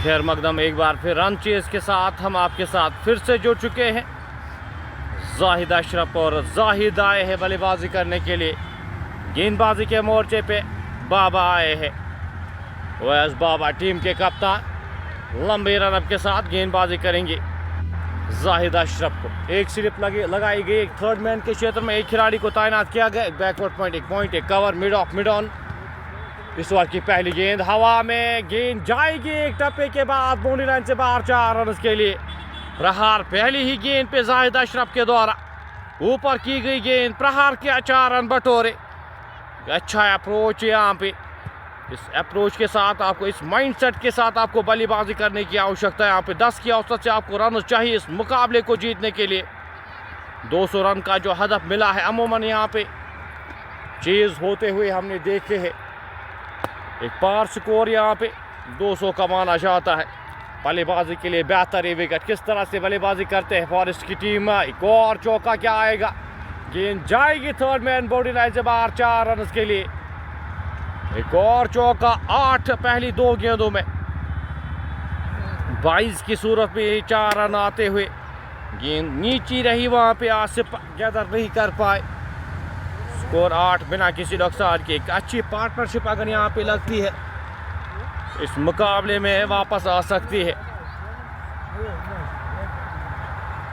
खैर मकदम एक बार फिर रन चेज के साथ हम आपके साथ फिर से जुड़ चुके हैं। जाहिद अशरफ और जाहिद आए हैं बल्लेबाजी करने के लिए। गेंदबाजी के मोर्चे पे बाबा आए हैं। वैस बाबा टीम के कप्तान लंबे रनअप के साथ गेंदबाजी करेंगे। जाहिद अशरफ को एक स्लिप लगाई गई। एक थर्ड मैन के क्षेत्र में एक खिलाड़ी को तैनात किया गया। बैकवर्ड पॉइंट एक cover mid of mid on. इस ओवर की पहली गेंद हवा में, गेंद जाएगी एक टप्पे के बाद बाउंड्री लाइन से बाहर 4 रन के लिए। प्रहार पहली ही गेंद पे जाहिद अशरफ के द्वारा ऊपर की गई गेंद, प्रहार किया 4 रन बटोरे। अच्छा अप्रोच यहाँ पे। इस अप्रोच के साथ आपको, इस माइंडसेट के साथ आपको बल्लेबाजी करने की आवश्यकता है। यहाँ पे 10 की औसत से आपको रन चाहिए इस मुकाबले को जीतने के लिए। 200 रन का जो हदफ मिला है अमूमन यहाँ पे चेज होते हुए हमने देखे हैं। एक पार स्कोर यहाँ पे 200 कमाना चाहता है। बल्लेबाजी के लिए बेहतर है विकेट। किस तरह से बल्लेबाजी करते हैं फॉरेस्ट की टीम। एक और चौका क्या आएगा, गेंद जाएगी थर्ड मैन बाउंड्री लाइन से बाहर 4 रन के लिए। एक और चौका 8 पहली 2 गेंदों में 22 की सूरत में 4 रन आते हुए। गेंद नीची रही, वहां पे आसिफ गैदर नहीं कर पाए। स्कोर 8 बिना किसी नुकसान के। एक अच्छी पार्टनरशिप अगर यहाँ पे लगती है इस मुकाबले में वापस आ सकती है।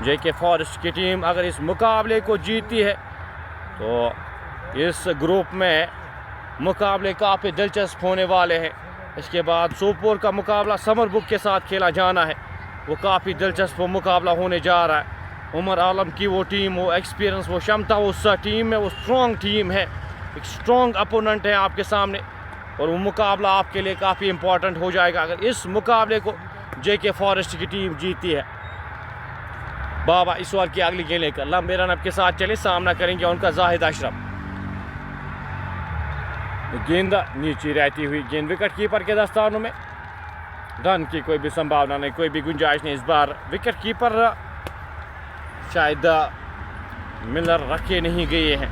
जेके फॉरेस्ट की टीम अगर इस मुकाबले को जीतती है तो इस ग्रुप में मुकाबले काफ़ी दिलचस्प होने वाले हैं। इसके बाद सोपोर का मुकाबला समर बुक के साथ खेला जाना है, वो काफ़ी दिलचस्प मुकाबला होने जा रहा है। उमर आलम की वो टीम, वो एक्सपीरियंस, वो क्षमता उस टीम में, वो स्ट्रॉन्ग टीम है। एक स्ट्रॉन्ग अपोनेंट है आपके सामने और वो मुकाबला आपके लिए काफ़ी इम्पोर्टेंट हो जाएगा अगर इस मुकाबले को जेके फॉरेस्ट की टीम जीतती है। बाबा इस ओवर की अगली गेंद लेकर लंबे रनअप के साथ चले, सामना करेंगे उनका जाहिद अशरफ। गेंद नीचे रहती हुई गेंद विकेट कीपर के दस्तानों में। रन की कोई भी संभावना नहीं, कोई भी गुंजाइश नहीं। इस बार विकेट कीपर शायद मिलर रखे नहीं गए हैं।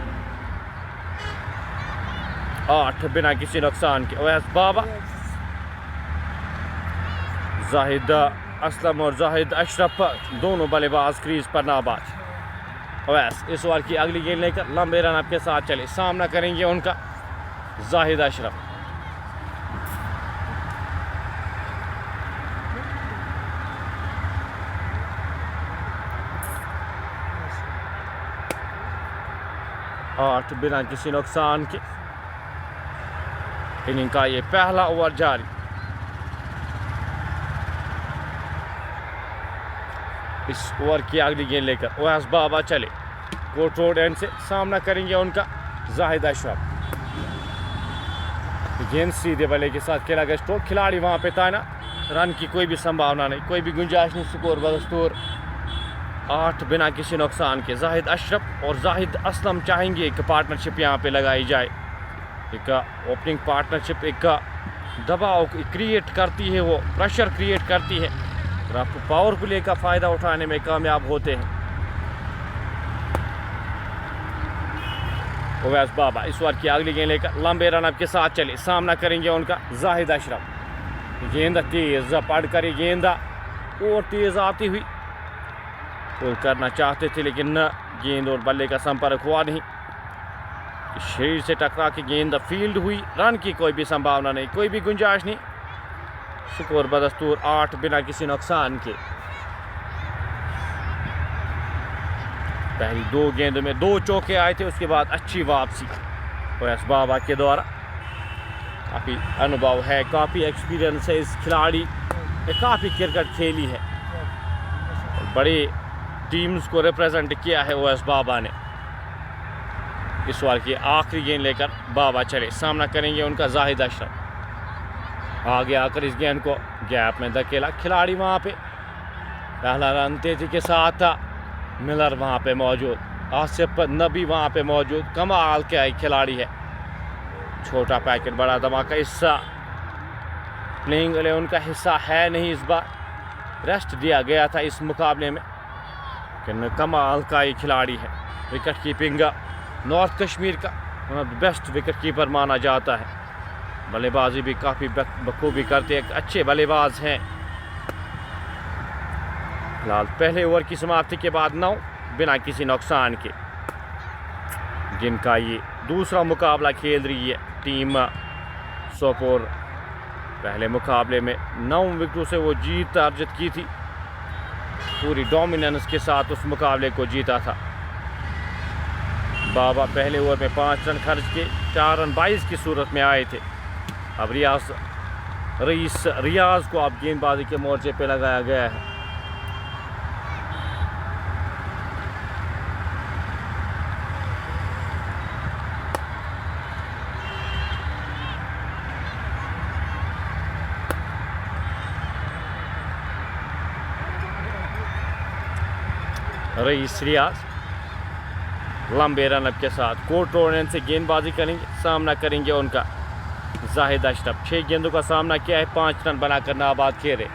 8 बिना किसी नुकसान के। ओवैस बाबा, जाहिद असलम और जाहिद अशरफ दोनों बल्लेबाज क्रीज पर नाबाज। ओवैस इस ओवर की अगली गेंद लेकर लंबे रनअप के साथ चले, सामना करेंगे उनका जाहिद अशरफ। आठ बिना किसी नुकसान के। इनिंग का ये पहला ओवर जारी। इस ओवर की अगली गेंद लेकर ओवैस बाबा चले कोर्ट रोड एंड से, सामना करेंगे उनका जाहिद अशरफ। गेंद सीधे बल्ले के साथ खेला गया स्ट्रोक, खिलाड़ी वहां पे था ना, रन की कोई भी संभावना नहीं, कोई भी गुंजाइश नहीं। स्कोर बदस्तूर 8 बिना किसी नुकसान के। जाहिद अशरफ और जाहिद असलम चाहेंगे एक पार्टनरशिप यहाँ पे लगाई जाए। एक ओपनिंग पार्टनरशिप एक दबाव क्रिएट करती है, वो प्रेशर क्रिएट करती है और आप पावर प्ले का फ़ायदा उठाने में कामयाब होते हैं। ओवैस बाबा इस ओवर की अगली गेंद लेकर लंबे रनअप के साथ चले, सामना करेंगे उनका जाहिद अशरफ। गेंद तेज पड़कर गेंद और तेज आती हुई पुल करना चाहते थे लेकिन न, गेंद और बल्ले का संपर्क हुआ नहीं। शरीर से टकरा के गेंद फील्ड हुई, रन की कोई भी संभावना नहीं, कोई भी गुंजाइश नहीं। स्कोर बदस्तूर 8 बिना किसी नुकसान के। पहली 2 गेंदों में 2 चौके आए थे, उसके बाद अच्छी वापसी ओवैस बाबा के द्वारा। काफ़ी अनुभव है, काफ़ी एक्सपीरियंस है इस खिलाड़ी ने, काफ़ी क्रिकेट खेली है, बड़ी टीम्स को रिप्रेजेंट किया है ओवैस बाबा ने। इस ओवर की आखिरी गेंद लेकर बाबा चले, सामना करेंगे उनका जाहिद अशरफ। आगे आकर इस गेंद को गैप में धकेला खिलाड़ी, वहाँ पे पहला रन तेजी के साथ था। मिलर वहाँ पे मौजूद, आसिफ नबी वहाँ पे मौजूद। कमाल का एक खिलाड़ी है, छोटा पैकेट बड़ा धमाका। इस प्लेइंग 11 का हिस्सा है नहीं, इस बार रेस्ट दिया गया था इस मुकाबले में, लेकिन कमाल का एक खिलाड़ी है। विकेट कीपिंग नॉर्थ कश्मीर का बेस्ट विकेट कीपर माना जाता है। बल्लेबाजी भी काफ़ी बखूबी करते हैं, अच्छे बल्लेबाज हैं। फिलहाल पहले ओवर की समाप्ति के बाद 9 बिना किसी नुकसान के, जिनका ये दूसरा मुकाबला खेल रही है टीम सोपोर। पहले मुकाबले में 9 विकेटों से वो जीत अर्जित की थी, पूरी डोमिनेंस के साथ उस मुकाबले को जीता था। बाबा पहले ओवर में 5 रन खर्च के 4 रन 22 की सूरत में आए थे। अब रियाज को अब गेंदबाजी के मोर्चे पे लगाया गया है। रियाज लंबे रनअप के साथ कोर्ट रोड से गेंदबाजी करेंगे, सामना करेंगे उनका जाहिद अशरफ। 6 गेंदों का सामना किया है, 5 रन बनाकर नाबाद खेले।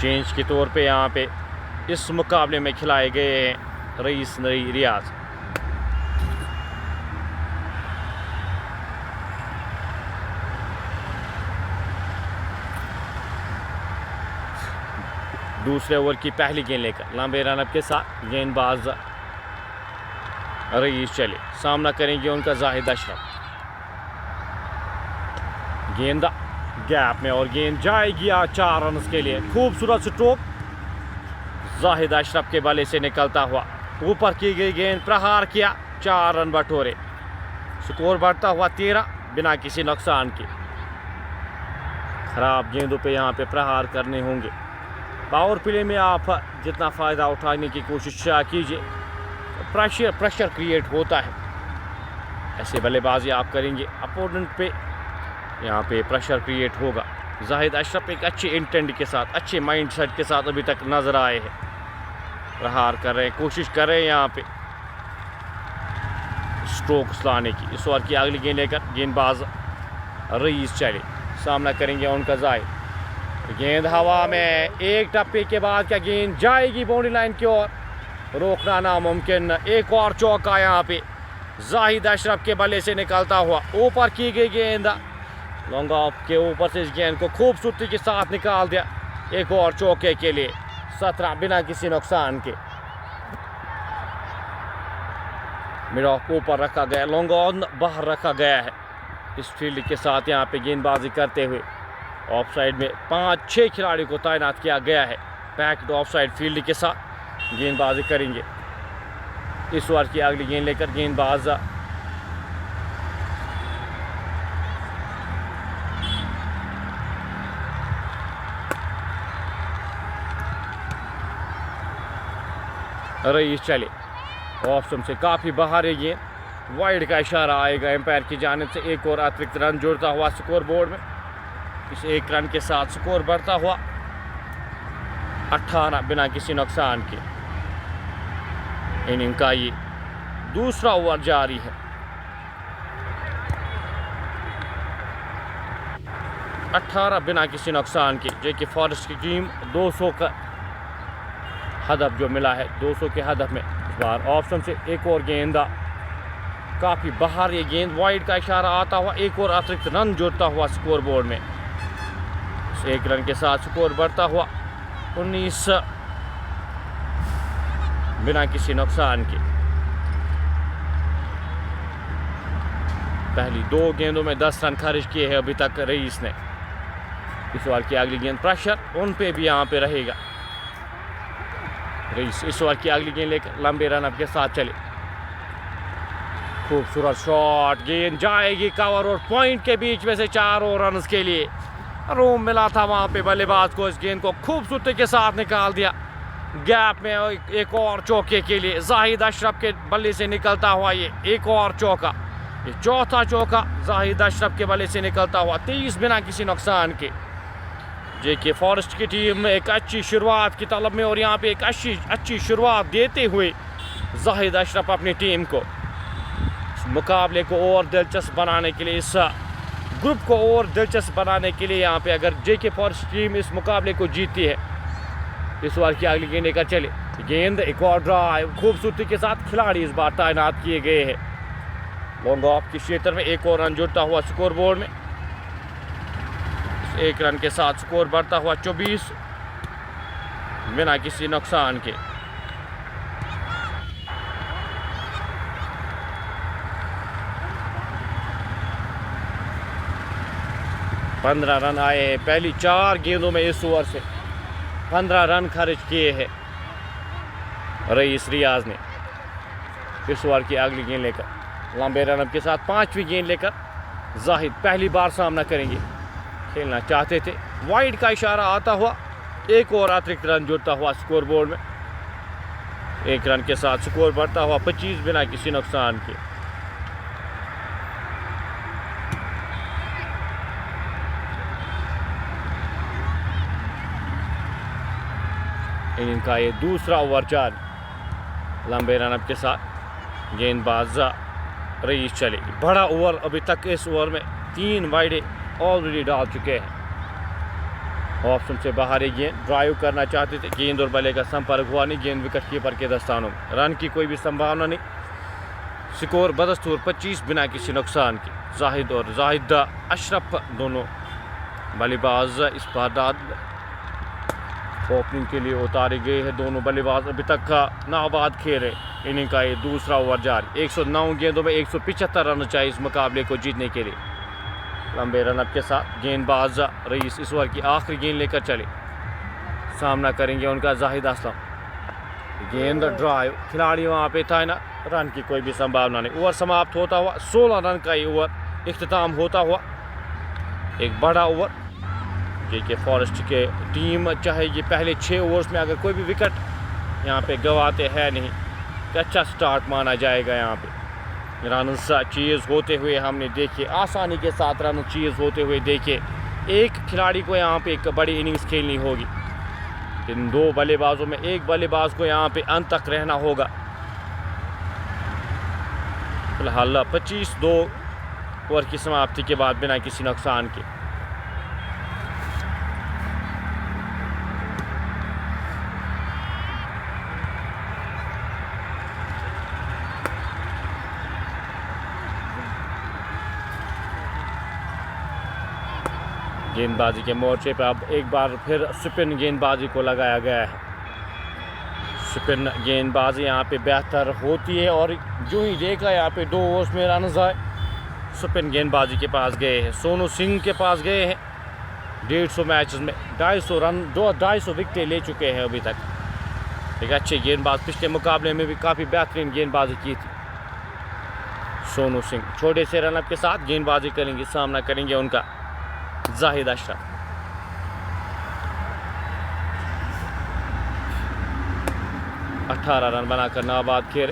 चेंज के तौर पे यहाँ पे इस मुकाबले में खिलाए गए हैं रियाज। दूसरे ओवर की पहली गेंद लेकर लंबे रनअप के साथ गेंदबाज रईस चले, सामना करेंगे उनका जाहिद अशरफ। गेंद गैप में और गेंद जाएगी 4 रन के लिए। खूबसूरत स्ट्रोक जाहिद अशरफ के बल्ले से निकलता हुआ, ऊपर की गई गेंद प्रहार किया, 4 रन बटोरे। स्कोर बढ़ता हुआ 13 बिना किसी नुकसान के। खराब गेंदों पे यहाँ पे प्रहार करने होंगे। पावर प्ले में आप जितना फ़ायदा उठाने की कोशिश कीजिए, प्रेशर क्रिएट होता है। ऐसे बल्लेबाजी आप करेंगे अपोनेंट पे, यहाँ पे प्रेशर क्रिएट होगा। जाहिद अशरफ एक अच्छे इंटेंट के साथ, अच्छे माइंडसेट के साथ अभी तक नजर आए हैं। प्रहार कर रहे हैं, कोशिश कर रहे हैं यहाँ पे स्ट्रोक्स लाने की। इस ओवर की अगली गेंद लेकर गेंदबाज रईस चले, सामना करेंगे उनका जाहिद। गेंद हवा में, एक टप्पे के बाद क्या गेंद जाएगी बाउंड्री लाइन की ओर, रोकना नामुमकिन। एक और चौका यहाँ पे जाहिद अशरफ के बल्ले से निकलता हुआ, ऊपर की गई गेंद, लॉन्ग ऑफ के ऊपर से इस गेंद को खूबसूरती के साथ निकाल दिया। एक और चौके के लिए 17 बिना किसी नुकसान के। मिड ऑफ ऊपर रखा गया, लॉन्ग ऑन बाहर रखा गया है। इस फील्ड के साथ यहाँ पे गेंदबाजी करते हुए ऑफ साइड में 5-6 खिलाड़ियों को तैनात किया गया है। पैक्ड ऑफ साइड फील्ड के साथ गेंदबाजी करेंगे। इस ओवर की अगली गेंद लेकर गेंदबाज रईस चले, ऑफ स्टंप से काफ़ी बाहर है गेंद, वाइड का इशारा आएगा एम्पायर की जानिब से। एक और अतिरिक्त रन जुड़ता हुआ स्कोर बोर्ड में। इस 1 रन के साथ स्कोर बढ़ता हुआ 18 बिना किसी नुकसान के। इनिंग का ये दूसरा ओवर जारी है। 18 बिना किसी नुकसान के। जेके फॉरेस्ट की टीम 200 का हदफ जो मिला है, 200 के हदफ में इस बार ऑफ स्टंप से एक और गेंद, काफ़ी बाहर ये गेंद, वाइड का इशारा आता हुआ। एक और अतिरिक्त रन जुड़ता हुआ स्कोर बोर्ड में। 1 रन के साथ स्कोर बढ़ता हुआ 19 बिना किसी नुकसान के। पहली 2 गेंदों में 10 रन खर्च किए हैं अभी तक रईस ने। इस ओवर की अगली गेंद प्रेशर उन पे भी यहाँ पे रहेगा। रईस इस ओवर की अगली गेंद लेकर लंबे रन अप के साथ चले। खूबसूरत शॉट, गेंद जाएगी कवर और पॉइंट के बीच में से 4 और रन के लिए रूम मिला था वहाँ पे बल्लेबाज को। इस गेंद को खूबसूरती के साथ निकाल दिया गैप में। एक और चौके के लिए जाहिद अशरफ के बल्ले से निकलता हुआ ये एक और चौका, ये चौथा चौका जाहिद अशरफ के बल्ले से निकलता हुआ 23 बिना किसी नुकसान के। जेके फॉरेस्ट की टीम एक अच्छी शुरुआत की तलब में और यहाँ पे एक अच्छी शुरुआत देते हुए जाहिद अशरफ अपनी टीम को इस मुकाबले को और दिलचस्प बनाने के लिए, इस ग्रुप को और दिलचस्प बनाने के लिए यहाँ पे अगर जेके फॉरेस्ट टीम इस मुकाबले को जीतती है, इस बार की अगली गेंद लेकर चले। गेंद एक और ड्राइव, खूबसूरती के साथ खिलाड़ी इस बार तैनात किए गए हैं। लॉन्ग ऑफ के क्षेत्र में एक और रन जुड़ता हुआ स्कोर बोर्ड में। 1 रन के साथ स्कोर बढ़ता हुआ 24 बिना किसी नुकसान के। पंद्रह रन आए हैं पहली 4 गेंदों में। इस ओवर से 15 रन खर्च किए हैं रईस रियाज ने। इस ओवर की अगली गेंद लेकर लंबे रन के साथ 5वीं गेंद लेकर जाहिद पहली बार सामना करेंगे। खेलना चाहते थे, वाइड का इशारा आता हुआ, एक और अतिरिक्त रन जुड़ता हुआ स्कोर बोर्ड में। 1 रन के साथ स्कोर बढ़ता हुआ 25 बिना किसी नुकसान के। इनका ये दूसरा ओवर जारी। लंबे रन के साथ गेंदबाज रईस चले। बड़ा ओवर अभी तक इस ओवर में 3 वाइडे ऑलरेडी डाल चुके हैं। ऑप्शन से बाहर एक गेंद ड्राइव करना चाहते थे, गेंद और बल्ले का संपर्क हुआ नहीं। गेंद विकेट कीपर के दस्तानों में, रन की कोई भी संभावना नहीं। स्कोर बदस्तूर 25 बिना किसी नुकसान के। जाहिद और जाहिद अशरफ दोनों बल्लेबाज इस बार ओपनिंग के लिए उतारे गए हैं। दोनों बल्लेबाज अभी तक का नाबाद खेल रहे। इनिंग का ये दूसरा ओवर जारी। 109 गेंदों में 175 रन चाहिए इस मुकाबले को जीतने के लिए। लंबे रनअप के साथ गेंदबाज रईस इस ओवर की आखिरी गेंद लेकर चले। सामना करेंगे उनका जाहिद असलम। गेंद ड्राइव, खिलाड़ी वहाँ पे था ना, रन की कोई भी संभावना नहीं। ओवर समाप्त होता हुआ 16 रन का ये ओवर इख्तिताम होता हुआ। एक बड़ा ओवर के फॉरेस्ट के टीम चाहेगी पहले 6 ओवर्स में अगर कोई भी विकेट यहाँ पे गवाते हैं नहीं तो अच्छा स्टार्ट माना जाएगा। यहाँ पे रन चीज़ होते हुए हमने देखे, आसानी के साथ रन चीज़ होते हुए देखे। एक खिलाड़ी को यहाँ पे एक बड़ी इनिंग्स खेलनी होगी। इन 2 बल्लेबाजों में एक बल्लेबाज को यहाँ पे अंत तक रहना होगा। फिलहाल 25-2 ओवर की समाप्ति के बाद बिना किसी नुकसान के। गेंदबाजी के मोर्चे पर अब एक बार फिर स्पिन गेंदबाजी को लगाया गया है। स्पिन गेंदबाजी यहाँ पे बेहतर होती है और जो ही देखा यहाँ पे 2 ओवर्स में रन आए स्पिन गेंदबाजी के पास गए हैं। सोनू सिंह के पास गए हैं। 150 मैचेस में 250 रन 250 विकेटें ले चुके हैं अभी तक। एक अच्छे गेंदबाज, पिछले मुकाबले में भी काफ़ी बेहतरीन गेंदबाजी की थी सोनू सिंह। छोटे से रनअप के साथ गेंदबाजी करेंगे, सामना करेंगे उनका जाहिद अशरफ। 18 रन बनाकर नाबाद खेल।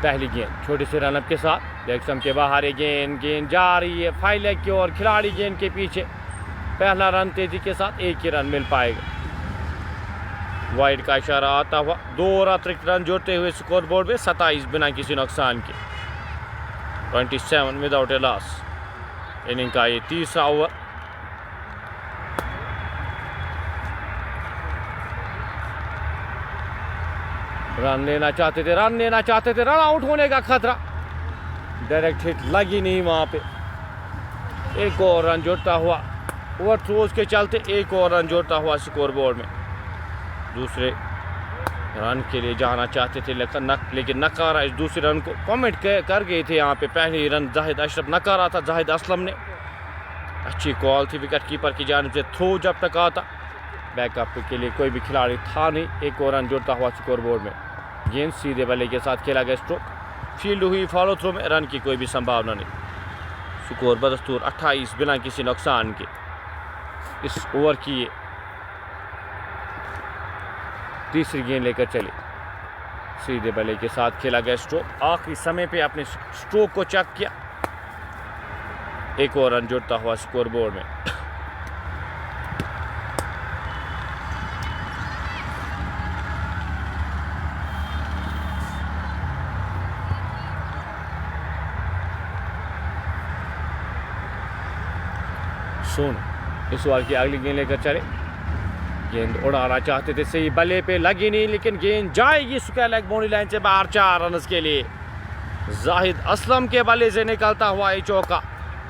पहली गेंद छोटे से रनअप के साथ लेग के बाहर है। गेंद जा रही है फाइल लेग की ओर, खिलाड़ी गेंद के पीछे। पहला रन तेजी के साथ 1 ही रन मिल पाएगा। वाइड का इशारा आता हुआ 2 और अतिरिक्त रन जोड़ते हुए स्कोर बोर्ड में 27 बिना किसी नुकसान के। 27 विदाउट ए लॉस। इनिंग का ये तीसरा ओवर। रन लेना चाहते थे, रन आउट होने का खतरा। डायरेक्ट हिट लगी नहीं वहाँ पे। एक और रन जोड़ता हुआ ओवर थ्रोज के चलते, एक और रन जोड़ता हुआ स्कोर बोर्ड में। दूसरे रन के लिए जाना चाहते थे लेकिन नकारा। इस दूसरे रन को कमेंट कर गए थे यहाँ पे। पहले ही रन जाहिद अशरफ नकारा था जाहिद असलम ने। अच्छी कॉल थी विकेट कीपर की जानिब से। थ्रो जब तक आता बैकअप के लिए कोई भी खिलाड़ी था नहीं। एक और रन जोड़ता हुआ स्कोर बोर्ड में। गेंद सीधे बल्ले के साथ खेला गया स्ट्रोक, फील्ड हुई फॉलो थ्रो में। रन की कोई भी संभावना नहीं। स्कोर बदस्तूर 28 बिना किसी नुकसान के। इस ओवर की तीसरी गेंद लेकर चले। सीधे बल्ले के साथ खेला गया स्ट्रोक। आखिरी समय पे अपने स्ट्रोक को चेक किया। एक और रन जोड़ता हुआ स्कोर बोर्ड में। सोनू इस ओवर की अगली गेंद लेकर चले। गेंद उड़ाना चाहते थे, सही बल्ले पे लगी नहीं लेकिन गेंद जाएगी स्क्वायर लेग बाउंड्री लाइन से बाहर। 4 रन के लिए जाहिद असलम के बल्ले से निकलता हुआ ये चौका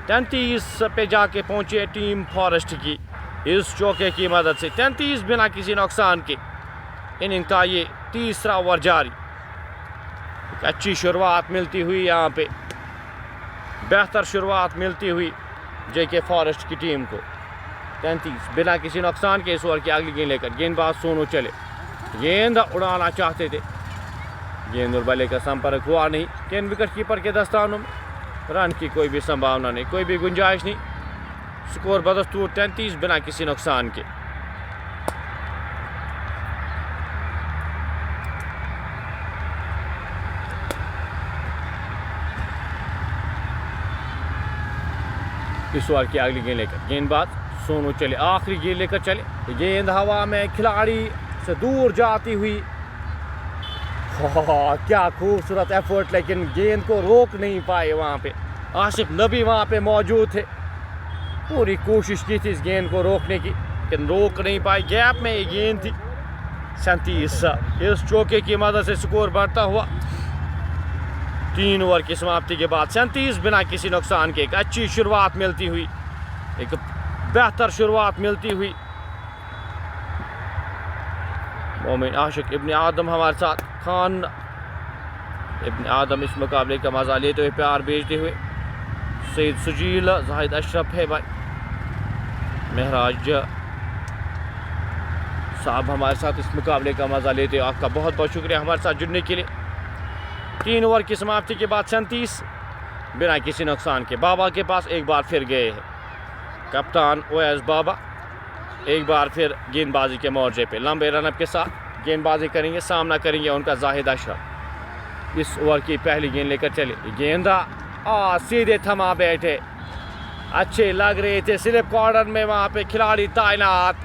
33 पे जाके पहुंची टीम फॉरेस्ट की। इस चौके की मदद से 33 बिना किसी नुकसान के इनिंग का ये तीसरा ओवर जारी। एक अच्छी शुरुआत मिलती हुई यहाँ पे, बेहतर शुरुआत मिलती हुई जेके फॉरेस्ट की टीम को। 33 बिना किसी नुकसान के इस ओवर की अगली गेंद लेकर गेंदबाज सोनू चले, गेंद उड़ाना चाहते थे, गेंद और बल्ले का संपर्क हुआ नहीं। तीन विकेट कीपर के दस्तानों में रन की कोई भी संभावना नहीं, कोई भी गुंजाइश नहीं। स्कोर बदस्तूर 33 बिना किसी नुकसान के। इस ओवर की अगली गेंद लेकर गेंदबाज सोनू चले, आखिरी गेंद लेकर चले, गेंद हवा में खिलाड़ी से दूर जाती हुई। क्या खूबसूरत एफर्ट, लेकिन गेंद को रोक नहीं पाए। वहाँ पे आसिफ नबी वहाँ पे मौजूद थे, पूरी कोशिश की थी इस गेंद को रोकने की, लेकिन रोक नहीं पाए। गैप में ये गेंद थी। 37 इस चौके की मदद से स्कोर बढ़ता हुआ 3 ओवर की समाप्ति के बाद 37 बिना किसी नुकसान के। एक अच्छी शुरुआत मिलती हुई, एक बेहतर शुरुआत मिलती हुई। मोमिन आशिक इब्न आदम हमारे साथ, खान इब्न आदम इस मुकाबले का मजा लेते हुए, प्यार भेजते हुए। सईद सुजील, जाहिद अशरफ है भाई, महराज साहब हमारे साथ इस मुकाबले का मजा लेते हुए। आपका बहुत बहुत शुक्रिया हमारे साथ जुड़ने के लिए। 3 ओवर की समाप्ति के बाद 37 बिना किसी नुकसान के। बाबा के पास एक बार फिर गए हैं कप्तान ओवैस बाबा, एक बार फिर गेंदबाजी के मोर्चे पे लंबे रनअप के साथ गेंदबाजी करेंगे, सामना करेंगे उनका जाहिद अशरफ। इस ओवर की पहली गेंद लेकर चले, गेंदा सीधे थमा बैठे, अच्छे लग रहे थे स्लिप कॉर्नर में, वहाँ पे खिलाड़ी तैनात,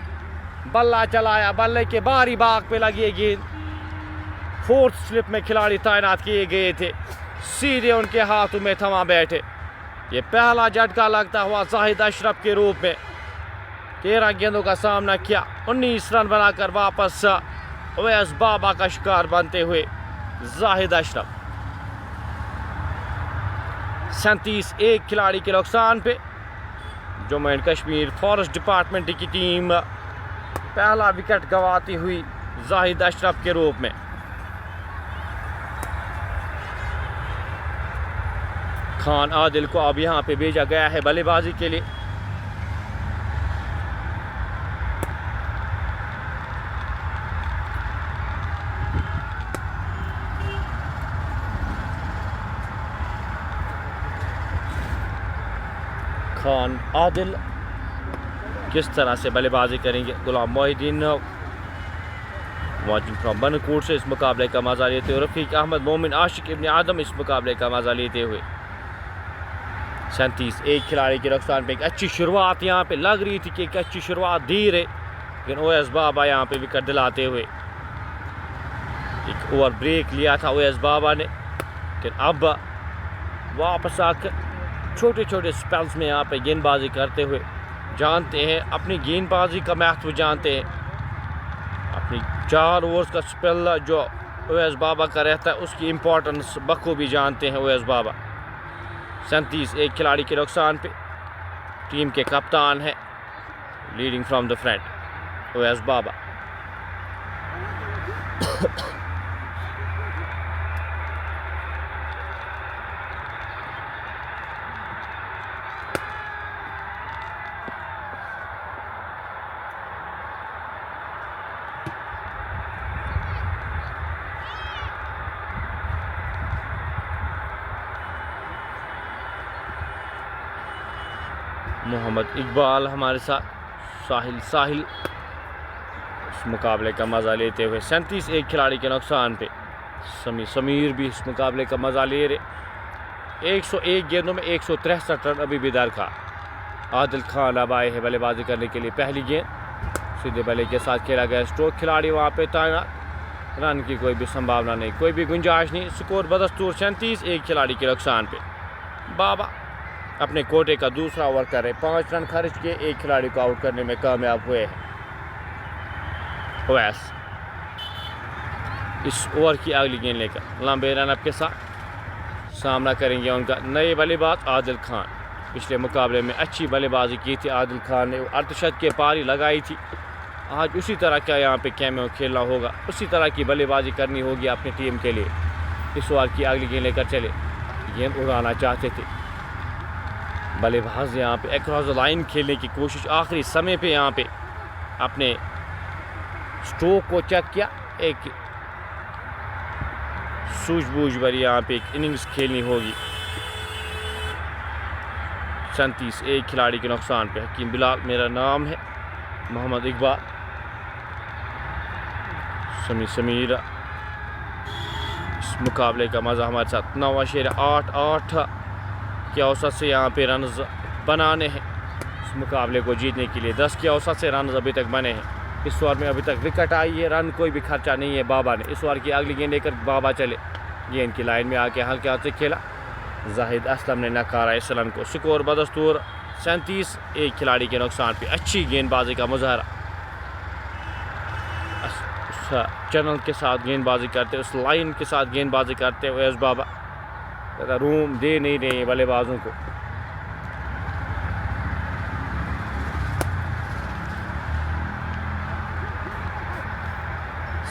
बल्ला चलाया, बल्ले के बारी बाग पे लगी गेंद, 4th स्लिप में खिलाड़ी तैनात किए गए थे, सीधे उनके हाथों में थमा बैठे। ये पहला झटका लगता हुआ जाहिद अशरफ के रूप में। 13 गेंदों का सामना किया, 19 रन बनाकर वापस ओवैस बाबा का शिकार बनते हुए जाहिद अशरफ। 37 एक खिलाड़ी के नुकसान पे Jammu and Kashmir forest department की टीम पहला विकेट गंवाती हुई जाहिद अशरफ के रूप में। खान आदिल को अब यहाँ पे भेजा गया है बल्लेबाजी के लिए। खान आदिल किस तरह से बल्लेबाजी करेंगे। गुलाम मोहिद्दीन वाचिंग फ्रॉम बनकोट से इस मुकाबले का मजा लेते हुए। रफीक अहमद, मोमिन आशिक इब्न आदम इस मुकाबले का मजा लेते हुए। 37 एक खिलाड़ी के नुकसान पे। एक अच्छी शुरुआत यहाँ पे लग रही थी कि एक अच्छी शुरुआत दी रहे, लेकिन ओवैस बाबा यहाँ पे विकेट दिलाते हुए। एक ओवर ब्रेक लिया था ओवैस बाबा ने, लेकिन अब वापस आकर छोटे छोटे स्पेल्स में यहाँ पे गेंदबाजी करते हुए जानते हैं, अपनी गेंदबाजी का महत्व जानते हैं, अपनी 4 ओवर्स का स्पेल जो ओवैस बाबा का रहता है उसकी इम्पोर्टेंस बखूबी जानते हैं ओवैस बाबा। 37 एक खिलाड़ी के नुकसान पे। टीम के कप्तान है leading from the front Owais Baba. Mohammad Iqbal हमारे साथ, साहिल इस मुकाबले का मज़ा लेते हुए। 37 एक खिलाड़ी के नुकसान पे। समीर भी इस मुकाबले का मज़ा ले रहे। 101 गेंदों में 163 रन अभी भी दरकार। आदिल खान अब आए हैं बल्लेबाजी करने के लिए। पहली गेंद सीधे बल्ले के साथ खेला गया स्ट्रोक, खिलाड़ी वहाँ पे तैनात, रन की कोई भी संभावना नहीं, कोई भी गुंजाइश नहीं। स्कोर बदस्तूर 37 एक खिलाड़ी के नुकसान पे। बाबा अपने कोटे का दूसरा ओवर कर रहे, 5 रन खर्च किए, एक खिलाड़ी को आउट करने में कामयाब हुए हैं ओवैस। इस ओवर की अगली गेंद लेकर लंबे रनअप के साथ सामना करेंगे उनका नए बल्लेबाज आदिल खान। पिछले मुकाबले में अच्छी बल्लेबाजी की थी आदिल खान ने, अर्धशत के पारी लगाई थी। आज उसी तरह का यहाँ पे कैमियो खेलना होगा, उसी तरह की बल्लेबाजी करनी होगी अपनी टीम के लिए। इस ओवर की अगली गेंद लेकर चले, गेंद उड़ाना चाहते थे बल्लेबाज। यहाँ पे अक्रॉस द लाइन खेलने की कोशिश, आखिरी समय पे यहाँ पे अपने स्ट्रोक को चेक किया। एक सूझबूझ भरी यहाँ पे एक इनिंग्स खेलनी होगी। 37 एक खिलाड़ी के नुकसान पे। हकीम बिलाल मेरा नाम है, मोहम्मद इकबाल, समीरा। इस मुकाबले का मज़ा हमारे साथ 9.88 के औसत से यहाँ पे रन बनाने हैं इस मुकाबले को जीतने के लिए। 10 के औसत से रन अभी तक बने हैं। इस ओवर में अभी तक विकेट आई है, रन कोई भी खर्चा नहीं है बाबा ने। इस ओवर की अगली गेंद लेकर बाबा चले, गेंद की लाइन में आके हल्के हाथ से खेला, जाहिद असलम ने नकारा इस रन को। स्कोर बदस्तूर 37 एक खिलाड़ी के नुकसान पे। अच्छी गेंदबाजी का मुजाहरा, चैनल के साथ गेंदबाजी करते, उस लाइन के साथ गेंदबाजी करते हुए एस बाबा रूम दे नहीं रहे बल्लेबाजों को।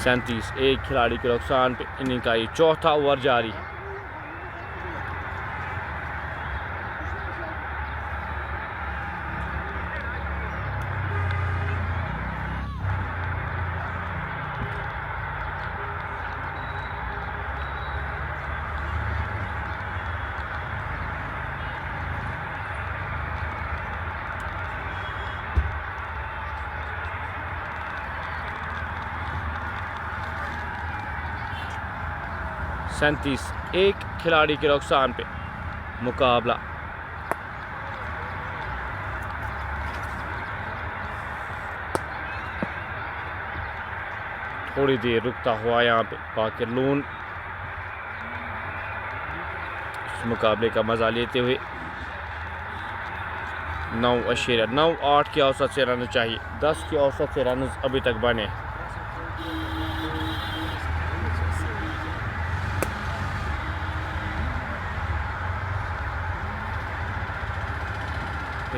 सैंतीस एक खिलाड़ी के नुकसान पे इनिंग का ये चौथा ओवर जारी है। सैंतीस एक खिलाड़ी के नुकसान पे मुकाबला। थोड़ी देर रुकता हुआ यहाँ पे बाकिर लून इस मुकाबले का मजा लेते हुए 9.98 के औसत से रन चाहिए। 10 के औसत से रन अभी तक बने।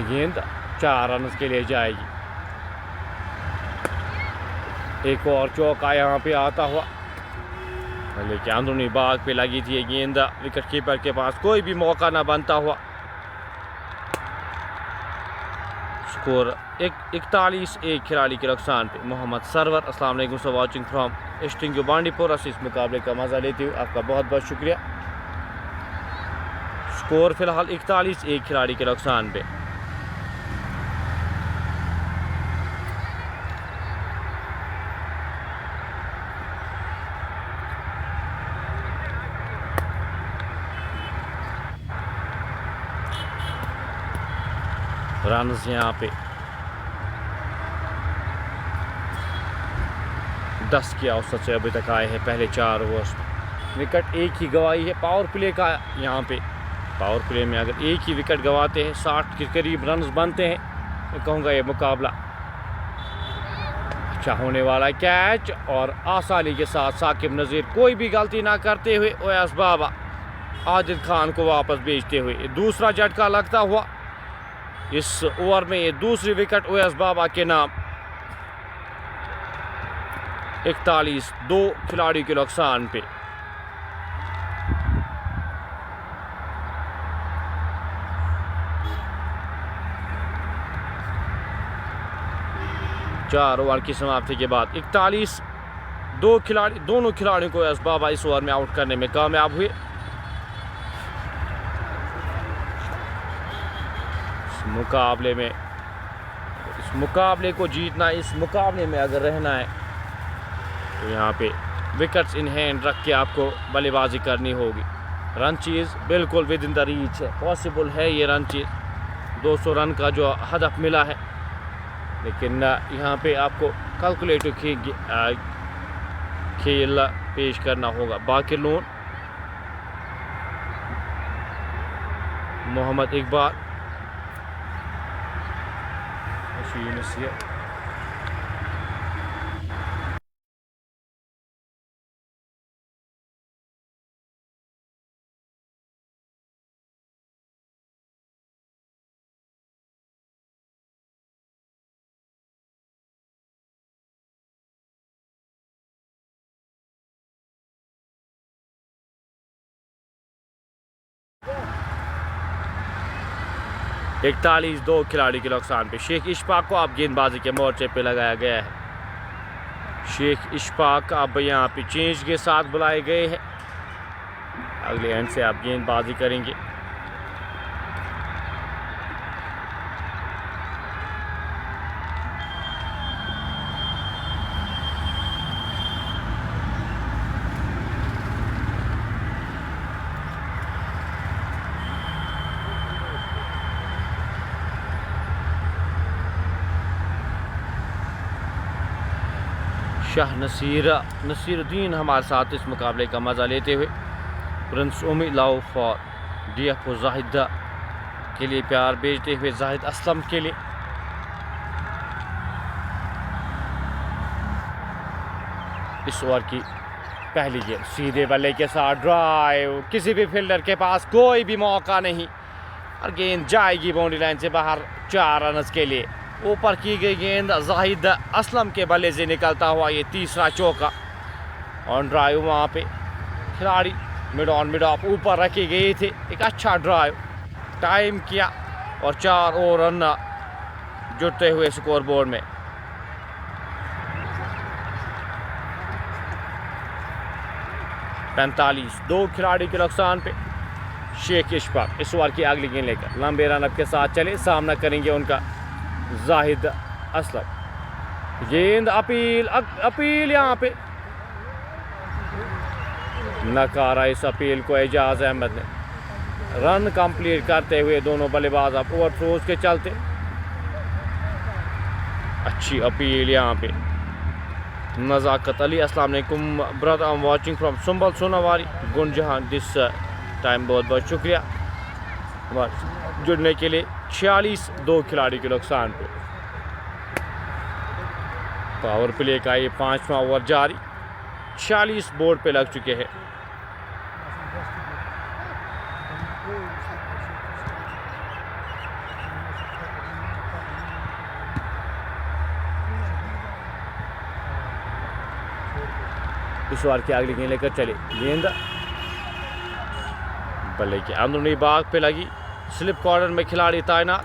गेंद 4 रन के लिए जाएगी। एक और चौका यहाँ पे आता हुआ, लेकिन अंदरूनी बाग पे लगी थी ये गेंद। विकेट कीपर के पास कोई भी मौका ना बनता हुआ। स्कोर 41 एक खिलाड़ी के नुकसान पे। मोहम्मद सरवर, अस्सलाम वालेकुम सो वाचिंग फ्रॉम एस्टिंग बांडीपुरा से इस मुकाबले का मजा लेते हुए आपका बहुत बहुत शुक्रिया। स्कोर फिलहाल 41 एक खिलाड़ी के नुकसान पे। रन यहाँ पे 10 की औसत से अभी तक आए हैं पहले 4 ओवर्स। विकेट एक ही गवाई है पावर प्ले का। यहाँ पे पावर प्ले में अगर एक ही विकेट गवाते हैं 60 के करीब रन बनते हैं। मैं कहूँगा ये मुकाबला अच्छा होने वाला है। कैच और आसानी के साथ साकिब नज़ीर कोई भी गलती ना करते हुए ओएस बाबा आदिल खान को वापस भेजते हुए दूसरा झटका लगता हुआ इस ओवर में। ये दूसरी विकेट ओएस बाबा के नाम। 41 दो खिलाड़ी के नुकसान पे। चार ओवर की समाप्ति के बाद 41 दोनों खिलाड़ियों को ओएस बाबा इस ओवर में आउट करने में कामयाब हुए। मुकाबले में इस मुकाबले को जीतना, इस मुकाबले में अगर रहना है तो यहाँ पे विकेट्स इन हैंड रख के आपको बल्लेबाजी करनी होगी। रन चीज़ बिल्कुल विद इन द रीच है, पॉसिबल है ये रन चीज़। 200 रन का जो हदफ मिला है, लेकिन यहाँ पे आपको कैलकुलेटिव खेल पेश करना होगा। बाकिर लोन, मोहम्मद इकबाल, Yunus 41 2 खिलाड़ी के नुकसान पे। शेख इशफाक को अब गेंदबाजी के मोर्चे पे लगाया गया है। शेख इशफाक अब यहाँ पे चेंज के साथ बुलाए गए हैं। अगले एंड से आप गेंदबाजी करेंगे। शाह नसीरुद्दीन हमारे साथ इस मुकाबले का मज़ा लेते हुए। प्रिंस उमी लाओ फॉर DFO जाहिदा के लिए प्यार भेजते हुए जाहिद असलम के लिए। इस ओवर की पहली गेंद सीधे बल्ले के साथ ड्राइव, किसी भी फील्डर के पास कोई भी मौका नहीं और गेंद जाएगी बाउंड्री लाइन से बाहर 4 रन के लिए। ऊपर की गई गेंद जाहिद असलम के बल्ले से निकलता हुआ ये तीसरा चौका। ऑन ड्राइव वहाँ पे खिलाड़ी मिड ऑफ ऊपर रखे गए थे। एक अच्छा ड्राइव टाइम किया और 4 और रन जुड़ते हुए स्कोर बोर्ड में। पैंतालीस 2 खिलाड़ी के नुकसान पे। शेख इशफाक इस ओवर की अगली गेंद लेकर लंबे रन के साथ चले, सामना करेंगे उनका जाहिद असलम। गेंद अपील यहाँ पे नकारा इस अपील को एजाज अहमद ने। रन कंप्लीट करते हुए दोनों बल्लेबाज अब ओवर थ्रोज के चलते। अच्छी अपील यहाँ पे। नज़ाकत अली अस्सलाम वालेकुम brother, I am watching from Sumbal Sonawari गुंजहान दिस टाइम। बहुत बहुत शुक्रिया जुड़ने के लिए। 46 2 खिलाड़ी के नुकसान पे। पावर प्ले का ये 5वां ओवर जारी। 46 बोर्ड पे लग चुके हैं। इस ओवर की अगली गेंद लेकर चले। गेंद बल्ले के अंदरूनी भाग पे लगी। स्लिप कॉर्नर में खिलाड़ी तैनात।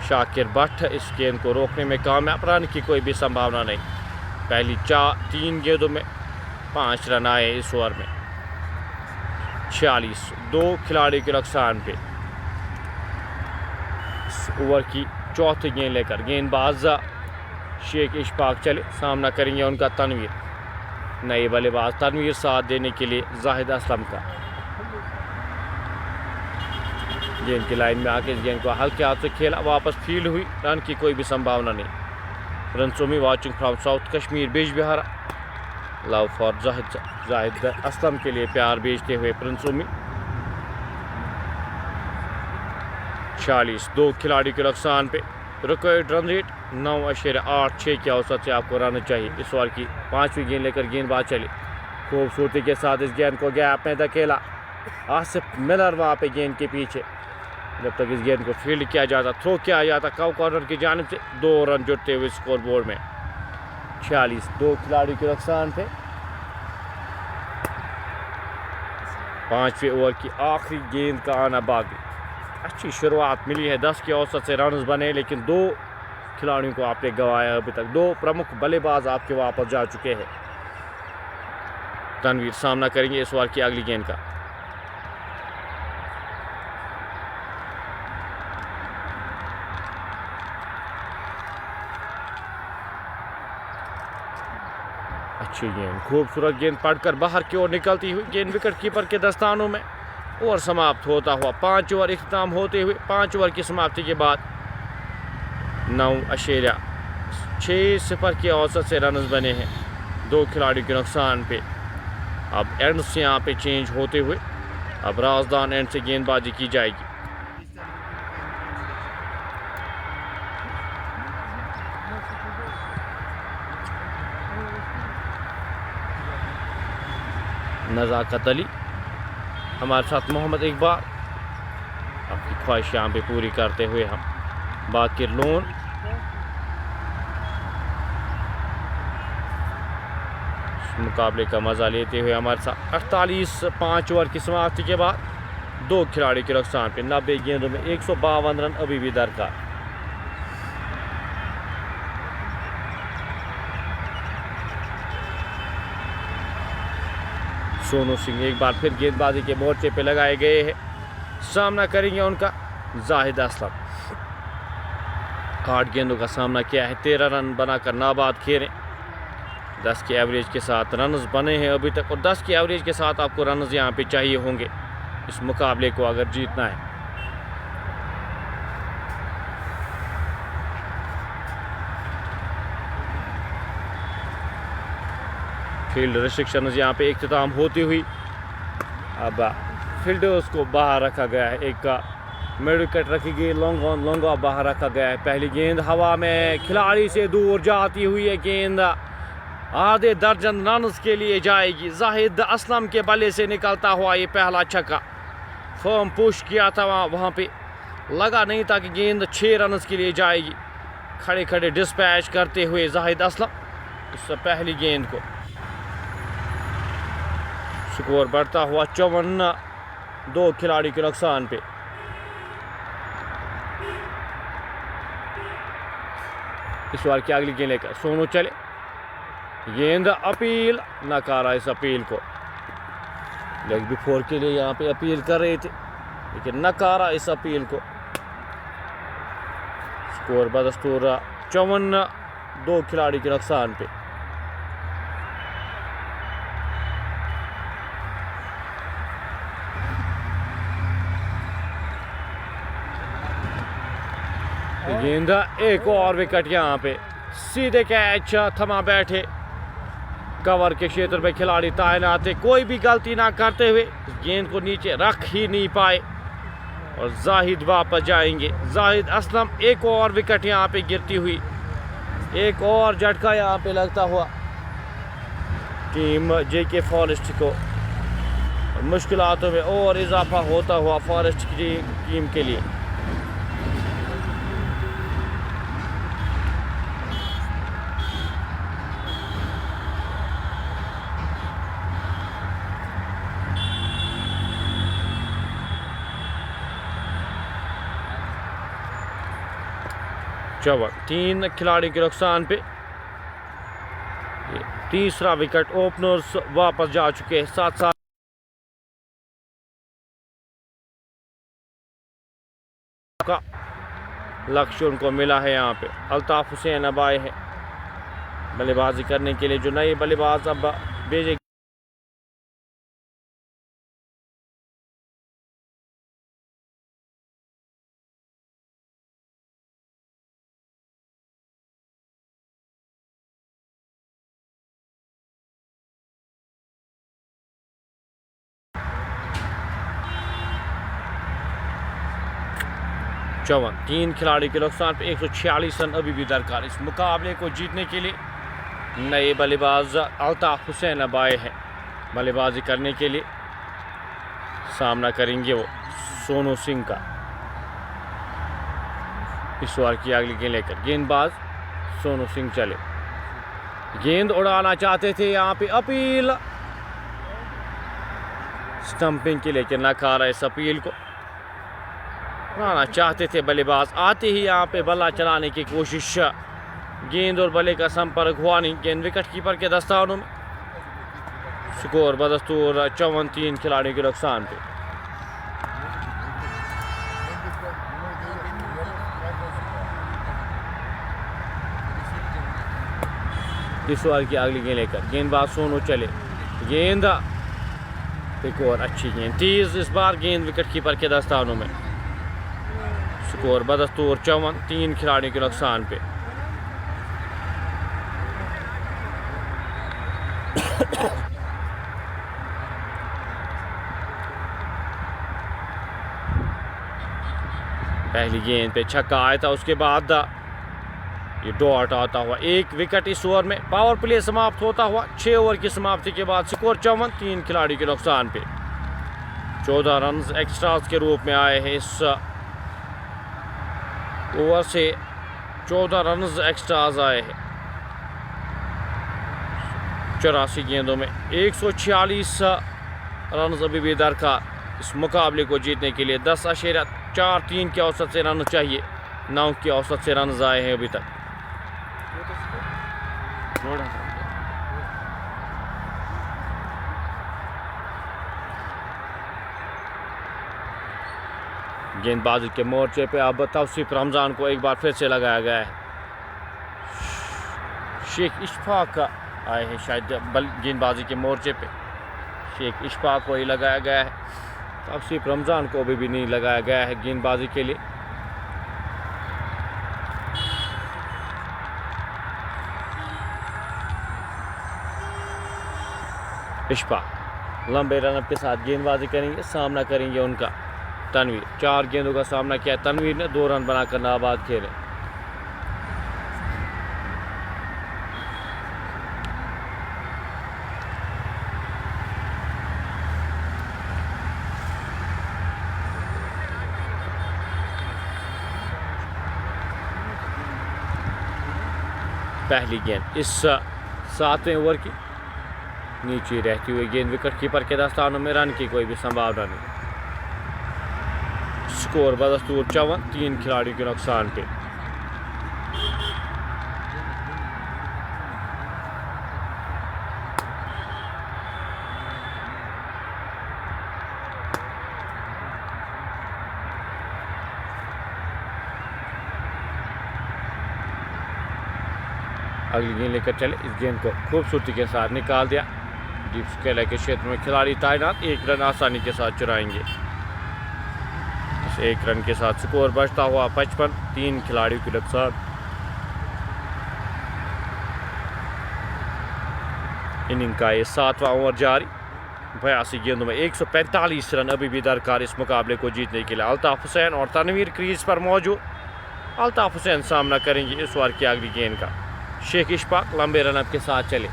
शाकिर भट्ट इस गेंद को रोकने में कामयाब। रन की कोई भी संभावना नहीं। पहली 3 गेंदों में 5 रन आए इस ओवर में। 46 2 खिलाड़ी के नुकसान पे। इस ओवर की चौथी गेंद लेकर गेंदबाज शेख इशफाक चले, सामना करेंगे उनका तनवीर। नए बल्लेबाज तनवीर साथ देने के लिए जाहिद असलम का। गेंद की लाइन में आके इस गेंद को हल्के हाथ से खेला, वापस फील्ड हुई। रन की कोई भी संभावना नहीं। Prince Umi watching from south Kashmir Bijbehara. Love for Zahid Aslam के लिए प्यार भेजते हुए प्रिंस उमी। 46 2 खिलाड़ी के नुकसान पे। रिक्वायर्ड रन रेट 9.86 के औसत से आपको रन चाहिए। इस ओवर की 5वीं गेंद लेकर गेंदबाज चले। खूबसूरती के साथ इस गेंद को गैप में धकेला। आसिफ मिलर वहाँ पे गेंद के पीछे। जब तक इस गेंद को फील्ड किया जाता, थ्रो किया जाता कव कॉर्नर की जानिब से, 2 रन जुड़ते हुए स्कोर बोर्ड में। 46 2 खिलाड़ी के नुकसान पे। 5वें ओवर की आखिरी गेंद का आना बाकी। अच्छी शुरुआत मिली है, 10 के औसत से रन बने, लेकिन 2 खिलाड़ियों को आपने गंवाया अभी तक। 2 प्रमुख बल्लेबाज आपके वापस जा चुके हैं। तनवीर सामना करेंगे इस ओवर की अगली गेंद का। अच्छी गेंद, खूबसूरत गेंद पड़कर बाहर की ओर निकलती हुई गेंद विकेट कीपर के दस्तानों में। ओवर समाप्त होता हुआ 5 ओवर इख्तिताम होते हुए 5 ओवर की समाप्ति के बाद 9.60 के औसत से रन बने हैं 2 खिलाड़ी के नुकसान पे। अब एंड से यहाँ पे चेंज होते हुए अब राजदान एंड से गेंदबाजी की जाएगी। नज़ाकत अली हमारे साथ, मोहम्मद इकबाल। आपकी ख्वाहिश यहाँ पे पूरी करते हुए हम बाकिर लोन। मुकाबले का मज़ा लेते हुए हमारे साथ 48 5 ओवर की समाप्ति के बाद 2 खिलाड़ी के नुकसान पे। 90 गेंदों में 152 रन अभी भी दरकार। सोनू सिंह एक बार फिर गेंदबाजी के मोर्चे पे लगाए गए हैं। सामना करेंगे उनका जाहिद असलम। 8 गेंदों का सामना किया है, 13 रन बनाकर नाबाद खेले। 10 के एवरेज के साथ रन्स बने हैं अभी तक, और 10 के एवरेज के साथ आपको रन्स यहाँ पे चाहिए होंगे इस मुकाबले को अगर जीतना है। फील्ड रिस्ट्रिक्शंस यहाँ पे इख्तिताम होती हुई अब फील्डर्स को बाहर रखा गया है। एक मिड विकेट रखी गई, लॉन्ग ऑन लॉन्ग ऑफ बाहर रखा गया है। पहली गेंद हवा में खिलाड़ी से दूर जाती हुई है, गेंद आधे दर्जन रन के लिए जाएगी। जाहिद असलम के बल्ले से निकलता हुआ ये पहला छक्का। फर्म पुश किया था वहाँ पे, लगा नहीं था कि गेंद 6 रन के लिए जाएगी। खड़े खड़े डिस्पैच करते हुए जाहिद असलम इस पहली गेंद को। स्कोर बढ़ता हुआ 54, 2 खिलाड़ी के नुकसान पे। इस बार की अगली गेंद लेकर सोनू चले, गेंद अपील, नकारा इस अपील को। लेग बिफोर के लिए यहाँ पे अपील कर रहे थे लेकिन नकारा इस अपील को। स्कोर बदस्तूर 54, 2 खिलाड़ी के नुकसान पे। गेंद एक और विकेट यहाँ पे, सीधे कैच, थमा बैठे। कवर के क्षेत्र में खिलाड़ी तैनात है, कोई भी गलती ना करते हुए गेंद को नीचे रख ही नहीं पाए और जाहिद वापस जाएंगे। जाहिद असलम एक और विकेट यहाँ पे गिरती हुई, एक और झटका यहाँ पे लगता हुआ टीम जेके फॉरेस्ट को। मुश्किलातों में और इजाफा होता हुआ फॉरेस्ट की टीम के लिए। चौवन, 3 खिलाड़ी के नुकसान पे। तीसरा विकेट, ओपनर्स वापस जा चुके हैं। 7 का लक्ष्य उनको मिला है। यहाँ पे अल्ताफ हुसैन अब आए हैं बल्लेबाजी करने के लिए, जो नए बल्लेबाज अब भेजे। चौवन, 3 खिलाड़ी के नुकसान पे। 146 रन अभी भी दरकार इस मुकाबले को जीतने के लिए। नए बल्लेबाज अल्ताफ हुसैन अब आए हैं बल्लेबाजी करने के लिए। सामना करेंगे वो सोनू सिंह का। इस ओवर की अगली गेंद लेकर गेंदबाज सोनू सिंह चले, गेंद उड़ाना चाहते थे, यहाँ पे अपील स्टंपिंग के, लेकिन नकारा इस अपील को। उड़ाना चाहते थे बल्लेबाज, आते ही यहाँ पे बल्ला चलाने की कोशिश, गेंद और बल्ले का संपर्क हुआ नहीं। गेंद विकेट कीपर के दस्तानों में। स्कोर बदस्तूर 54, 3 खिलाड़ी के नुकसान पे। इस ओवर की अगली गेंद लेकर गेंदबाज सोनू चले, गेंद एक और अच्छी गेंद, 30 इस बार गेंद विकेट कीपर के दस्तानों में। स्कोर बदस्तूर 54, 3 खिलाड़ी के नुकसान पे। पहली गेंद पे छक्का आया था, उसके बाद ये डॉट आता हुआ 1 विकेट इस ओवर में। पावर प्ले समाप्त होता हुआ 6 ओवर की समाप्ति के बाद स्कोर 54, 3 खिलाड़ी के नुकसान पे। 14 रन एक्स्ट्रास के रूप में आए हैं इस ओवर से। 14 रन एक्स्ट्रास आए हैं 84 गेंदों में। 146 रन अभी भी दरकार। इस मुकाबले को जीतने के लिए 10.43 के औसत से रन चाहिए। 9 के औसत से रन आए हैं अभी तक। गेंदबाजी के मोर्चे पे अब तौसीफ रमज़ान को एक बार फिर से लगाया गया है। शेख इशफाक आए हैं शायद गेंदबाजी के मोर्चे पे। शेख इशफाक को ही लगाया गया है। तौसीफ रमज़ान को भी नहीं लगाया गया है गेंदबाजी के लिए। इशफाक लंबे रनअप के साथ गेंदबाजी करेंगे, सामना करेंगे उनका तनवीर। 4 गेंदों का सामना किया तनवीर ने, 2 रन बनाकर नाबाद खेले। पहली गेंद इस 7वें ओवर की नीचे रहती हुई गेंद विकेट कीपर के दस्तानों में, रन की कोई भी संभावना नहीं। स्कोर बदस्तूर 54, 3 खिलाड़ियों के नुकसान पे। अगली गेंद लेकर चले। इस गेंद को खूबसूरती के साथ निकाल दिया। डीप स्केलर के क्षेत्र में खिलाड़ी तैनात, 1 रन आसानी के साथ चुराएंगे। इस 1 रन के साथ स्कोर बढ़ता हुआ 55, 3 खिलाड़ियों के नुकसान। इनिंग का ये 7वां ओवर जारी। 82 गेंदों में 145 रन अभी भी दरकार इस मुकाबले को जीतने के लिए। अल्ताफ हुसैन और तनवीर क्रीज पर मौजूद। अल्ताफ हुसैन सामना करेंगे इस ओवर की अगली गेंद का। शेख इशफाक लंबे रनअप के साथ चले।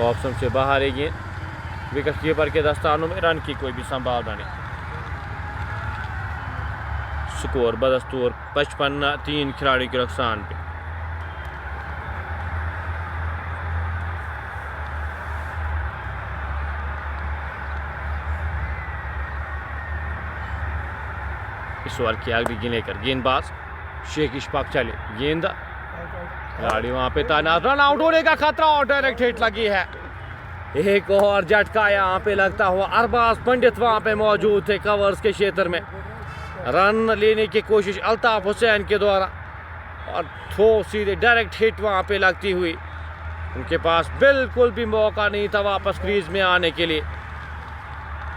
ऑप्शन से बाहर है गेंद, विकेट कीपर के दस्तानों में, रन की कोई भी संभावना नहीं। स्कोर बदस्तूर 55, 3 खिलाड़ी के नुकसान पे। इस ओवर की अगली गेंद लेकर गेंदबाज शेख इशफाक चले। गेंद खिलाड़ी वहां पे तैनात, रन आउट होने का खतरा और डायरेक्ट हिट लगी है। एक और झटका यहाँ पे लगता हुआ। अरबाज पंडित वहां पे मौजूद थे कवर्स के क्षेत्र में। रन लेने की कोशिश अल्ताफ हुसैन के द्वारा और थ्रो सीधे डायरेक्ट हिट वहां पे लगती हुई। उनके पास बिल्कुल भी मौका नहीं था वापस क्रीज में आने के लिए।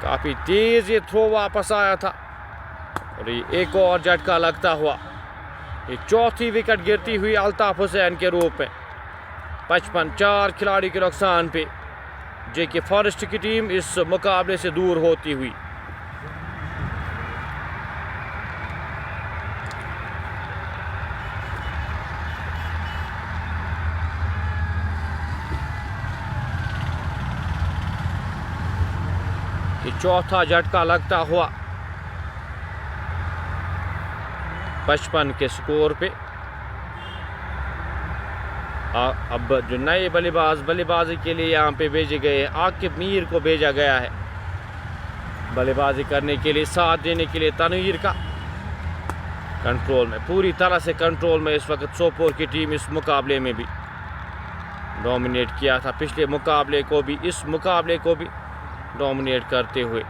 काफ़ी तेज़ ये थ्रो वापस आया था और ये एक और झटका लगता हुआ। ये 4थी विकेट गिरती हुई अल्ताफ हुसैन के रूप में। 55, 4 खिलाड़ी के नुकसान पे जेके फॉरेस्ट की टीम इस मुकाबले से दूर होती हुई। ये 4था झटका लगता हुआ 55 के स्कोर पे। अब जो नए बल्लेबाजी के लिए यहाँ पे भेजे गए हैं, आकिब मीर को भेजा गया है बल्लेबाजी करने के लिए, साथ देने के लिए तनवीर का। कंट्रोल में, पूरी तरह से कंट्रोल में इस वक्त सोपोर की टीम इस मुकाबले में भी डोमिनेट किया था। पिछले मुकाबले को भी, इस मुकाबले को भी डोमिनेट करते हुए।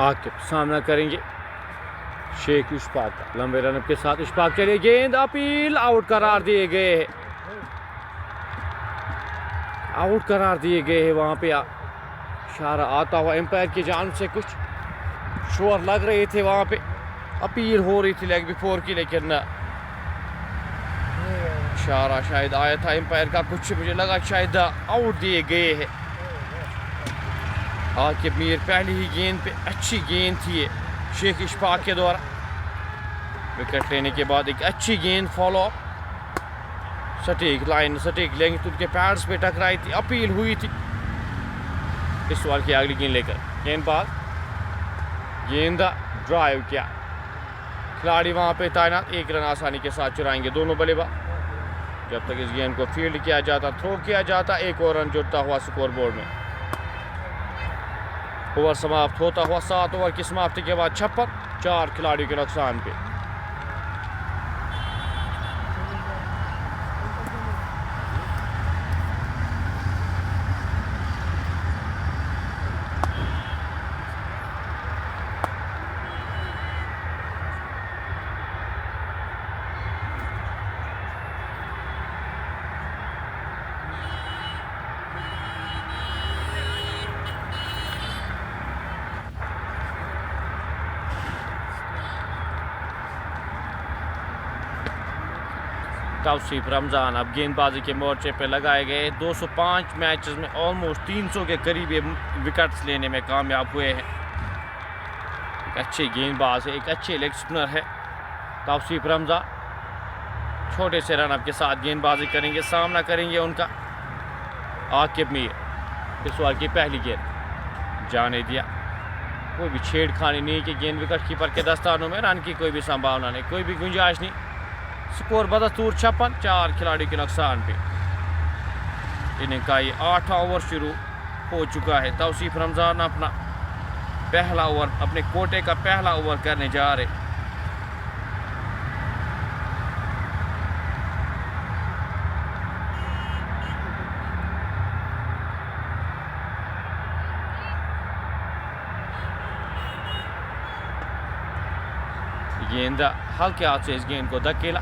आकिब सामना करेंगे शेख इशफाक का। लंबे रन के साथ इशफाक चले, गेंद अपील, आउट करार दिए गए हैं। आउट करार दिए गए हैं। वहाँ पे इशारा आता हुआ एम्पायर की जान से, कुछ शोर लग रहे थे वहाँ पे, अपील हो रही थी लेग बिफोर की, लेकिन इशारा शायद आया था एम्पायर का, कुछ मुझे लगा शायद आउट दिए गए हैं। आकिब मीर पहली ही गेंद पे अच्छी गेंद थी ये, शेख इशफाक के द्वारा। विकेट लेने के बाद एक अच्छी गेंद फॉलो अप, सटीक लाइन सटीक लेंथ उनके पैड्स पे टकराई थी, अपील हुई थी। इस ओवर की अगली गेंद लेकर गेंदबाज गेंद ड्राइव किया, खिलाड़ी वहां पे तैनात, 1 रन आसानी के साथ चुराएंगे दोनों बल्लेबाज। जब तक इस गेंद को फील्ड किया जाता, थ्रो किया जाता, 1 और रन जुड़ता हुआ स्कोर बोर्ड में। ओवर समाप्त होता हुआ 7 ओवर की समाप्ति के बाद 56, 4 खिलाड़ियों के नुकसान पे। तौसीफ रमज़ान अब गेंदबाजी के मोर्चे पे लगाए गए। 205 मैचेस में ऑलमोस्ट 300 के करीब ये विकेट्स लेने में कामयाब हुए हैं। एक अच्छे गेंदबाज है, एक अच्छे लेग स्पिनर है तौसीफ रमज़ान। छोटे से रन अप के साथ गेंदबाजी करेंगे, सामना करेंगे उनका आकिब मीर। इस ओवर की पहली गेंद जाने दिया, कोई भी छेड़खानी नहीं कि गेंद विकेट कीपर के दस्तानों में, रन की कोई भी संभावना नहीं, कोई भी गुंजाइश नहीं। स्कोर बदस्तूर 56, 4 खिलाड़ी के नुकसान पे। इनिंग का ये 8वां ओवर शुरू हो चुका है। तौसीफ रमज़ान अपना पहला ओवर, अपने कोटे का पहला ओवर करने जा रहे। गेंद हल्के हाथ से इस गेंद को धकेला,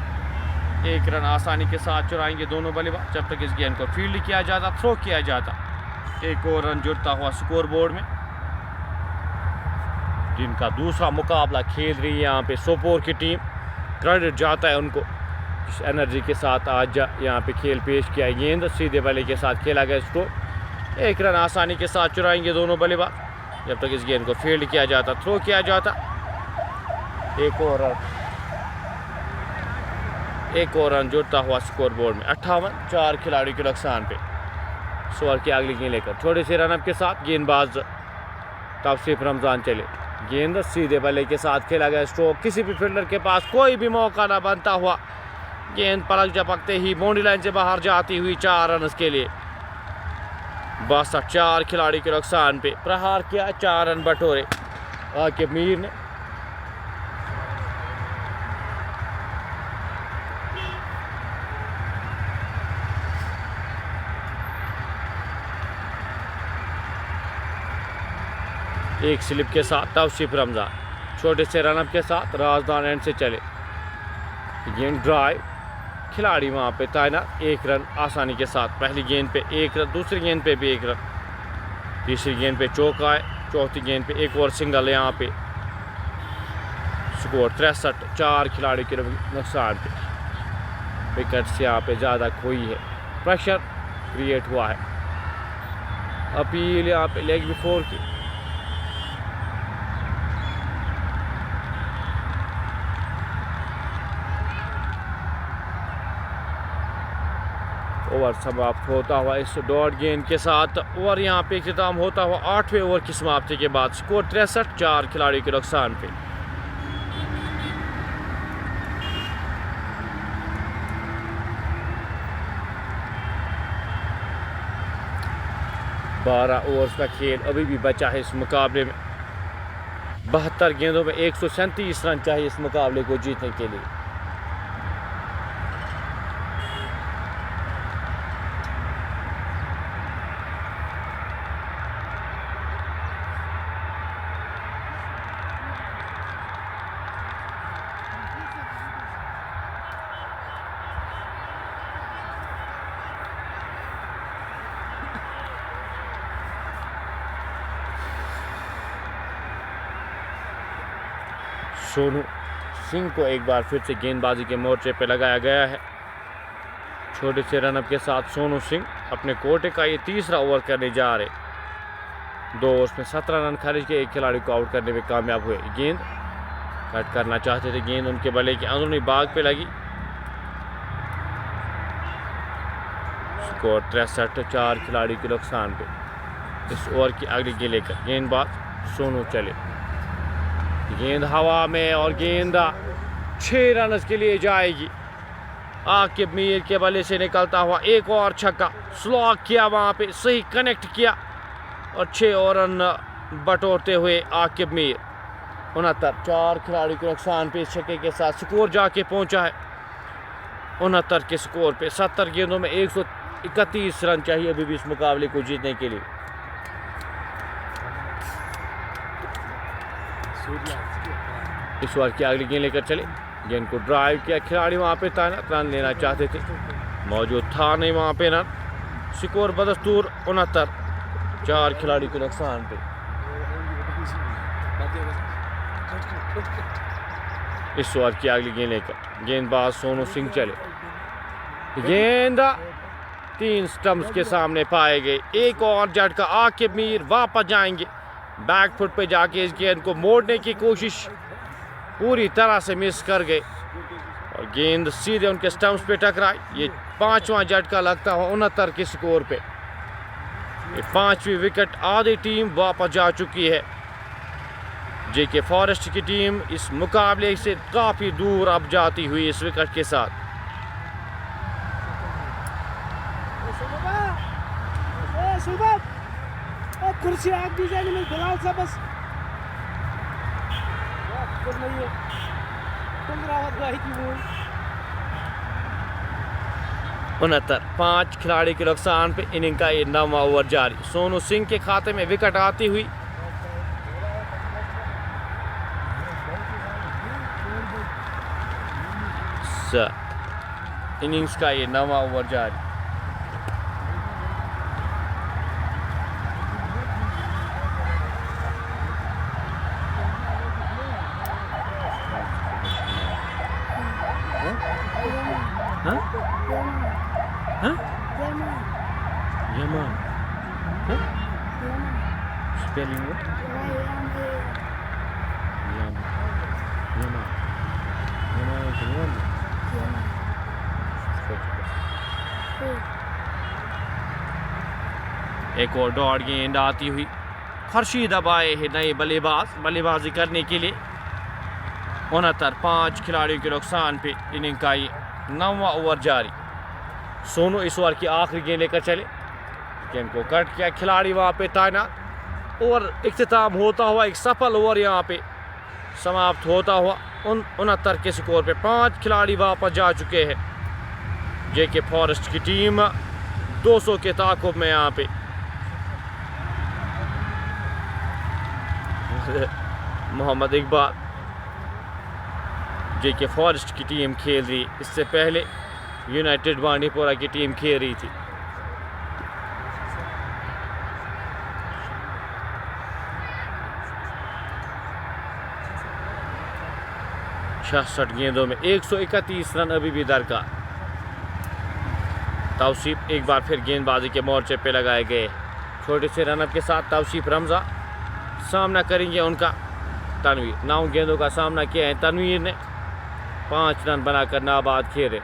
1 रन आसानी के साथ चुराएंगे दोनों बल्लेबाज। जब तक इस गेंद को फील्ड किया जाता, थ्रो किया जाता, 1 और रन जुड़ता हुआ स्कोर बोर्ड में। टीम का दूसरा मुकाबला खेल रही है यहाँ पे सोपोर की टीम। क्रेडिट जाता है उनको, इस एनर्जी के साथ आज यहाँ पे खेल पेश किया। गेंद सीधे बल्ले के साथ खेला गया स्ट्रोक, 1 रन आसानी के साथ चुराएंगे दोनों बल्लेबाज। जब तक इस गेंद को फील्ड किया जाता, थ्रो किया जाता, 1 और रन जुड़ता हुआ स्कोर बोर्ड में। 58, 4 खिलाड़ी के नुकसान पे। ओवर की अगली गेंद लेकर थोड़े से रनअप के साथ गेंदबाज तौसीफ रमज़ान चले। गेंद सीधे बल्ले के साथ खेला गया स्ट्रोक, किसी भी फील्डर के पास कोई भी मौका ना बनता हुआ गेंद पलक झपकते ही बाउंड्री लाइन से बाहर जाती हुई 4 रन के लिए। 62, 4 खिलाड़ी के नुकसान पे। प्रहार किया, 4 रन बटोरे आकिब मीर ने। एक स्लिप के साथ तौसीफ रमज़ान छोटे से रनअप के साथ राजदान एंड से चले। गेंद ड्राइव, खिलाड़ी वहाँ पे तैनात, 1 रन आसानी के साथ। पहली गेंद पे 1 रन, दूसरी गेंद पे भी 1 रन, तीसरी गेंद पे चौका है, चौथी गेंद पे 1 और सिंगल यहाँ पे। स्कोर 63, 4 खिलाड़ी के नुकसान पे। विकेट्स यहाँ पे ज़्यादा खोई है, प्रेशर क्रिएट हुआ है। अपील यहाँ पे लेग बिफोर की। ओवर समाप्त होता हुआ इस डॉट गेंद के साथ ओवर यहाँ पे इख्तिताम होता हुआ 8वें ओवर की समाप्ति के बाद। स्कोर 63, 4 खिलाड़ी के नुकसान पे। बारह ओवर्स का खेल अभी भी बचा है इस मुकाबले में। 72 गेंदों में 137 रन चाहिए इस मुकाबले को जीतने के लिए। सोनू सिंह को एक बार फिर से गेंदबाजी के मोर्चे पर लगाया गया है। छोटे से रनअप के साथ सोनू सिंह अपने कोटे का ये तीसरा ओवर करने जा रहे। 2 ओवर्स में 17 रन खारिज के, 1 खिलाड़ी को आउट करने में कामयाब हुए। गेंद कट करना चाहते थे, गेंद उनके बल्ले के अंदरूनी भाग पे लगी। स्कोर 63, 4 खिलाड़ी के नुकसान पे। इस ओवर की अगली गेंद लेकर गेंदबाज सोनू चले, गेंद हवा में और गेंद 6 रन के लिए जाएगी। आकिब मीर के बल्ले से निकलता हुआ एक और छक्का, स्लॉग किया वहाँ पे, सही कनेक्ट किया और 6 और रन बटोरते हुए आकिब मीर। 69, 4 खिलाड़ी के नुकसान पे इस छक्के के साथ स्कोर जाके पहुंचा है 69 के स्कोर पे। 70 गेंदों में 131 रन चाहिए अभी भी इस मुकाबले को जीतने के लिए। इस ओवर की अगली गेंद लेकर चले, गेंद को ड्राइव किया, खिलाड़ी वहां पे तैनात, रन लेना चाहते थे, मौजूद था नहीं वहां पे रन। स्कोर बदस्तूर 69, 4 खिलाड़ी के नुकसान पे। इस ओवर की अगली गेंद लेकर गेंदबाज सोनू सिंह चले, गेंद 3 स्टंप्स के सामने पाए गए। एक और झटका, आकिब मीर वापस जाएंगे, बैक फुट पे जाके इस गेंद को मोड़ने की कोशिश पूरी तरह से मिस कर गए और गेंद सीधे उनके स्टंप्स पे टकराई। ये 5वां झटका लगता है 69 के स्कोर पे। ये 5वीं विकेट आधी टीम वापस जा चुकी है। जेके फॉरेस्ट की टीम इस मुकाबले से काफ़ी दूर अब जाती हुई इस विकेट के साथ। कुर्सी आग दी जाएगी नहीं, फिलहाल सा बस 69, 5 खिलाड़ी के नुकसान पे इनिंग का ये 9वां ओवर जारी। सोनू सिंह के खाते में विकेट आती हुई इनिंग्स का ये 9वां ओवर जारी। Yaman. Huh? Spelling what? Yaman. एक और डॉट गेंद आती हुई, खर्शीद अब आए हैं नए बल्लेबाजी करने के लिए। 69, 5 खिलाड़ियों के नुकसान पे इनिंग का ये 9वां ओवर जारी। सोनू इस ओवर की आखिरी गेंद लेकर चले, गेंद को कट किया, खिलाड़ी वहाँ पे तैनात और इख्तिताम होता हुआ एक सफल ओवर यहाँ पे समाप्त होता हुआ 69 के स्कोर पे। 5 खिलाड़ी वापस जा चुके हैं। जेके फॉरेस्ट की टीम 200 के ताकुब में यहाँ पे। मोहम्मद इकबाल जेके फॉरेस्ट की टीम खेल रही, इससे पहले यूनाइटेड बांडीपोरा की टीम खेल रही थी। छह गेंदों में 131 रन अभी भी दरकार। तौसीफ एक बार फिर गेंदबाजी के मोर्चे पे लगाए गए। छोटे से रनअप के साथ तौसीफ रमज़ा सामना करेंगे उनका तनवीर। 9 गेंदों का सामना किया है तनवीर ने, 5 रन बनाकर नाबाद खेले।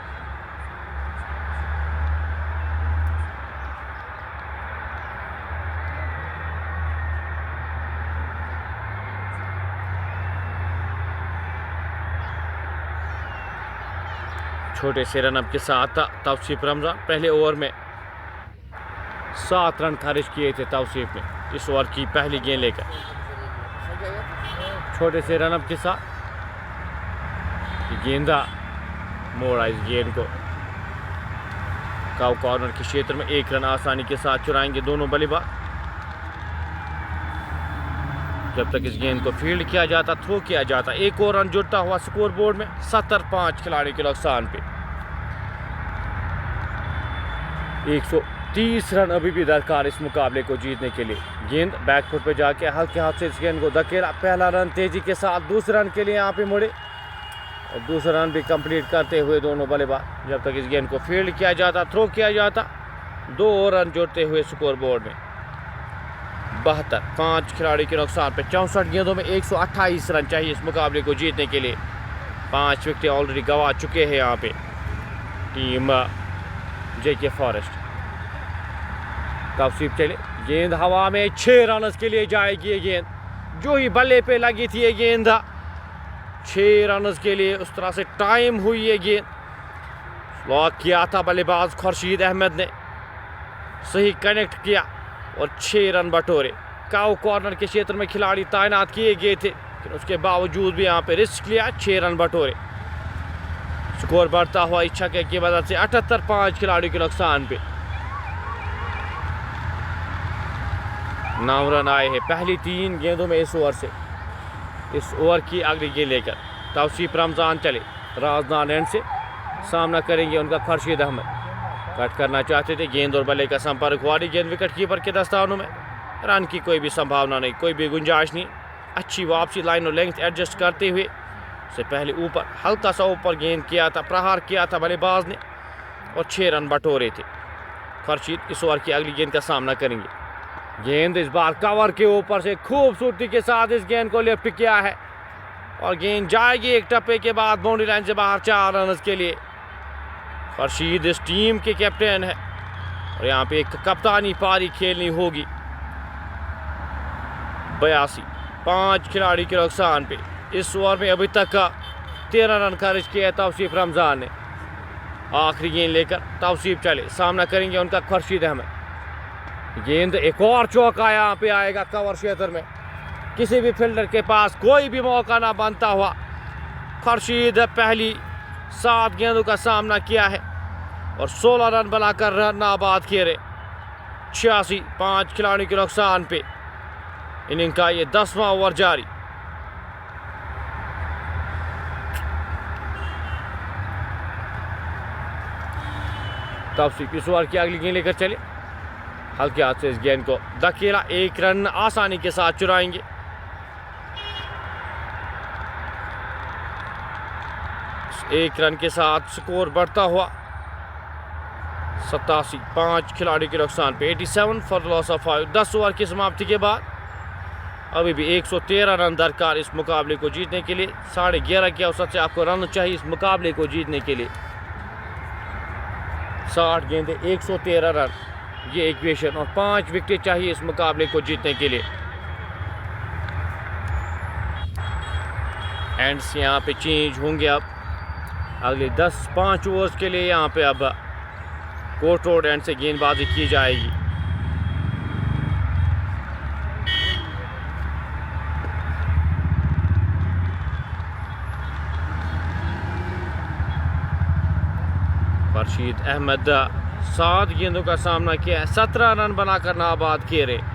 छोटे से रनअप के साथ तौसीफ रमज़ा पहले ओवर में 7 रन खर्च किए थे तौसीफ ने इस ओवर की पहली गेंद लेकर। छोटे से रनअप के साथ गेंदा मोड़ा इस गेंद को काउ कॉर्नर के क्षेत्र में। 1 रन आसानी के साथ चुराएंगे दोनों बल्लेबाज। जब तक इस गेंद को फील्ड किया जाता, थ्रो किया जाता, 1 और रन जुड़ता हुआ स्कोर बोर्ड में। 70, 5 खिलाड़ी के नुकसान पे। 130 रन अभी भी दरकार इस मुकाबले को जीतने के लिए। गेंद बैक फुट पे जाके हल्के हाथ से इस गेंद को धकेला। पहला रन तेजी के साथ, दूसरे रन के लिए यहाँ पे मुड़े और दूसरा रन भी कंप्लीट करते हुए दोनों बल्लेबाज। जब तक इस गेंद को फील्ड किया जाता, थ्रो किया जाता, 2 और रन जोड़ते हुए स्कोर बोर्ड में। 72, 5 खिलाड़ी के नुकसान पे। 64 गेंदों में 128 रन चाहिए इस मुकाबले को जीतने के लिए। 5 विकेटें ऑलरेडी गंवा चुके हैं यहाँ पे टीम JK फॉरेस्ट। तवसीफ चले, गेंद हवा में, 6 रन के लिए जाएगी ये गेंद। जो ही बल्ले पे लगी थी ये गेंद 6 रन के लिए, उस तरह से टाइम हुई ये गेंद। लॉक किया था बल्लेबाज खुर्शीद अहमद ने, सही कनेक्ट किया और 6 रन बटोरे। काउ कॉर्नर के क्षेत्र में खिलाड़ी तैनात किए गए थे, लेकिन उसके बावजूद भी यहाँ पे रिस्क लिया, 6 रन बटोरे। स्कोर बढ़ता हुआ इच्छा की मदद से 78, 5 खिलाड़ी के नुकसान पे। 9 रन आए हैं पहली 3 गेंदों में इस ओवर से। इस ओवर की अगली गेंद लेकर तौसीफ रमज़ान चले, राजदान एंड से सामना करेंगे उनका खुर्शीद अहमद। कट करना चाहते थे, गेंद और बल्ले का संपर्क हुआ नहीं। गेंद विकेट कीपर के दस्तानों में, रन की कोई भी संभावना नहीं, कोई भी गुंजाइश नहीं। अच्छी वापसी, लाइन और लेंथ एडजस्ट करते हुए से पहले ऊपर हल्का सा ऊपर गेंद किया था, प्रहार किया था बल्लेबाज ने और 6 रन बटोरे थे। खुर्शीद इस ओवर की अगली गेंद का सामना करेंगे। गेंद इस बार कवर के ऊपर से खूबसूरती के साथ इस गेंद को लिफ्ट किया है और गेंद जाएगी एक टप्पे के बाद बाउंड्री लाइन से बाहर 4 रन के लिए। खुर्शीद इस टीम के कैप्टन है और यहाँ पे एक कप्तानी पारी खेलनी होगी। 82, 5 खिलाड़ी के नुकसान पे। इस ओवर में अभी तक 13 रन खर्च किया है तौसीफ रमज़ान ने। आखिरी गेंद लेकर तौसीफ चले, सामना करेंगे उनका खुर्शीद अहमद। गेंद एक और चौका यहाँ पे आएगा कवर क्षेत्र में, किसी भी फील्डर के पास कोई भी मौका ना बनता हुआ खुर्शीद पहली 7 गेंदों का सामना किया है और 16 रन बनाकर रन आबाद किए रहे। 86, 5 खिलाड़ी के नुकसान पे। इनिंग का ये 10वां ओवर जारी। तौसीफ इस ओवर की अगली गेंद लेकर चले, हल्के हाथ से इस गेंद को धकेला, 1 रन आसानी के साथ चुराएंगे। एक रन के साथ स्कोर बढ़ता हुआ 87, 5 खिलाड़ी के नुकसान पे। 87 for the loss of 5। 10 over की समाप्ति के बाद अभी भी 113 रन दरकार इस मुकाबले को जीतने के लिए। 11.5 के औसत से आपको रन चाहिए इस मुकाबले को जीतने के लिए। 60 गेंदें, 113 रन, ये इक्वेशन, और 5 विकेटें चाहिए इस मुकाबले को जीतने के लिए। एंड्स यहाँ पे चेंज होंगे अब अगले 5 ओवर्स के लिए। यहाँ पे अब कोर्ट रोड एंड से गेंदबाजी की जाएगी। खुर्शीद अहमद 7 गेंदों का सामना किया है, 17 रन बनाकर नाबाद किए रहे।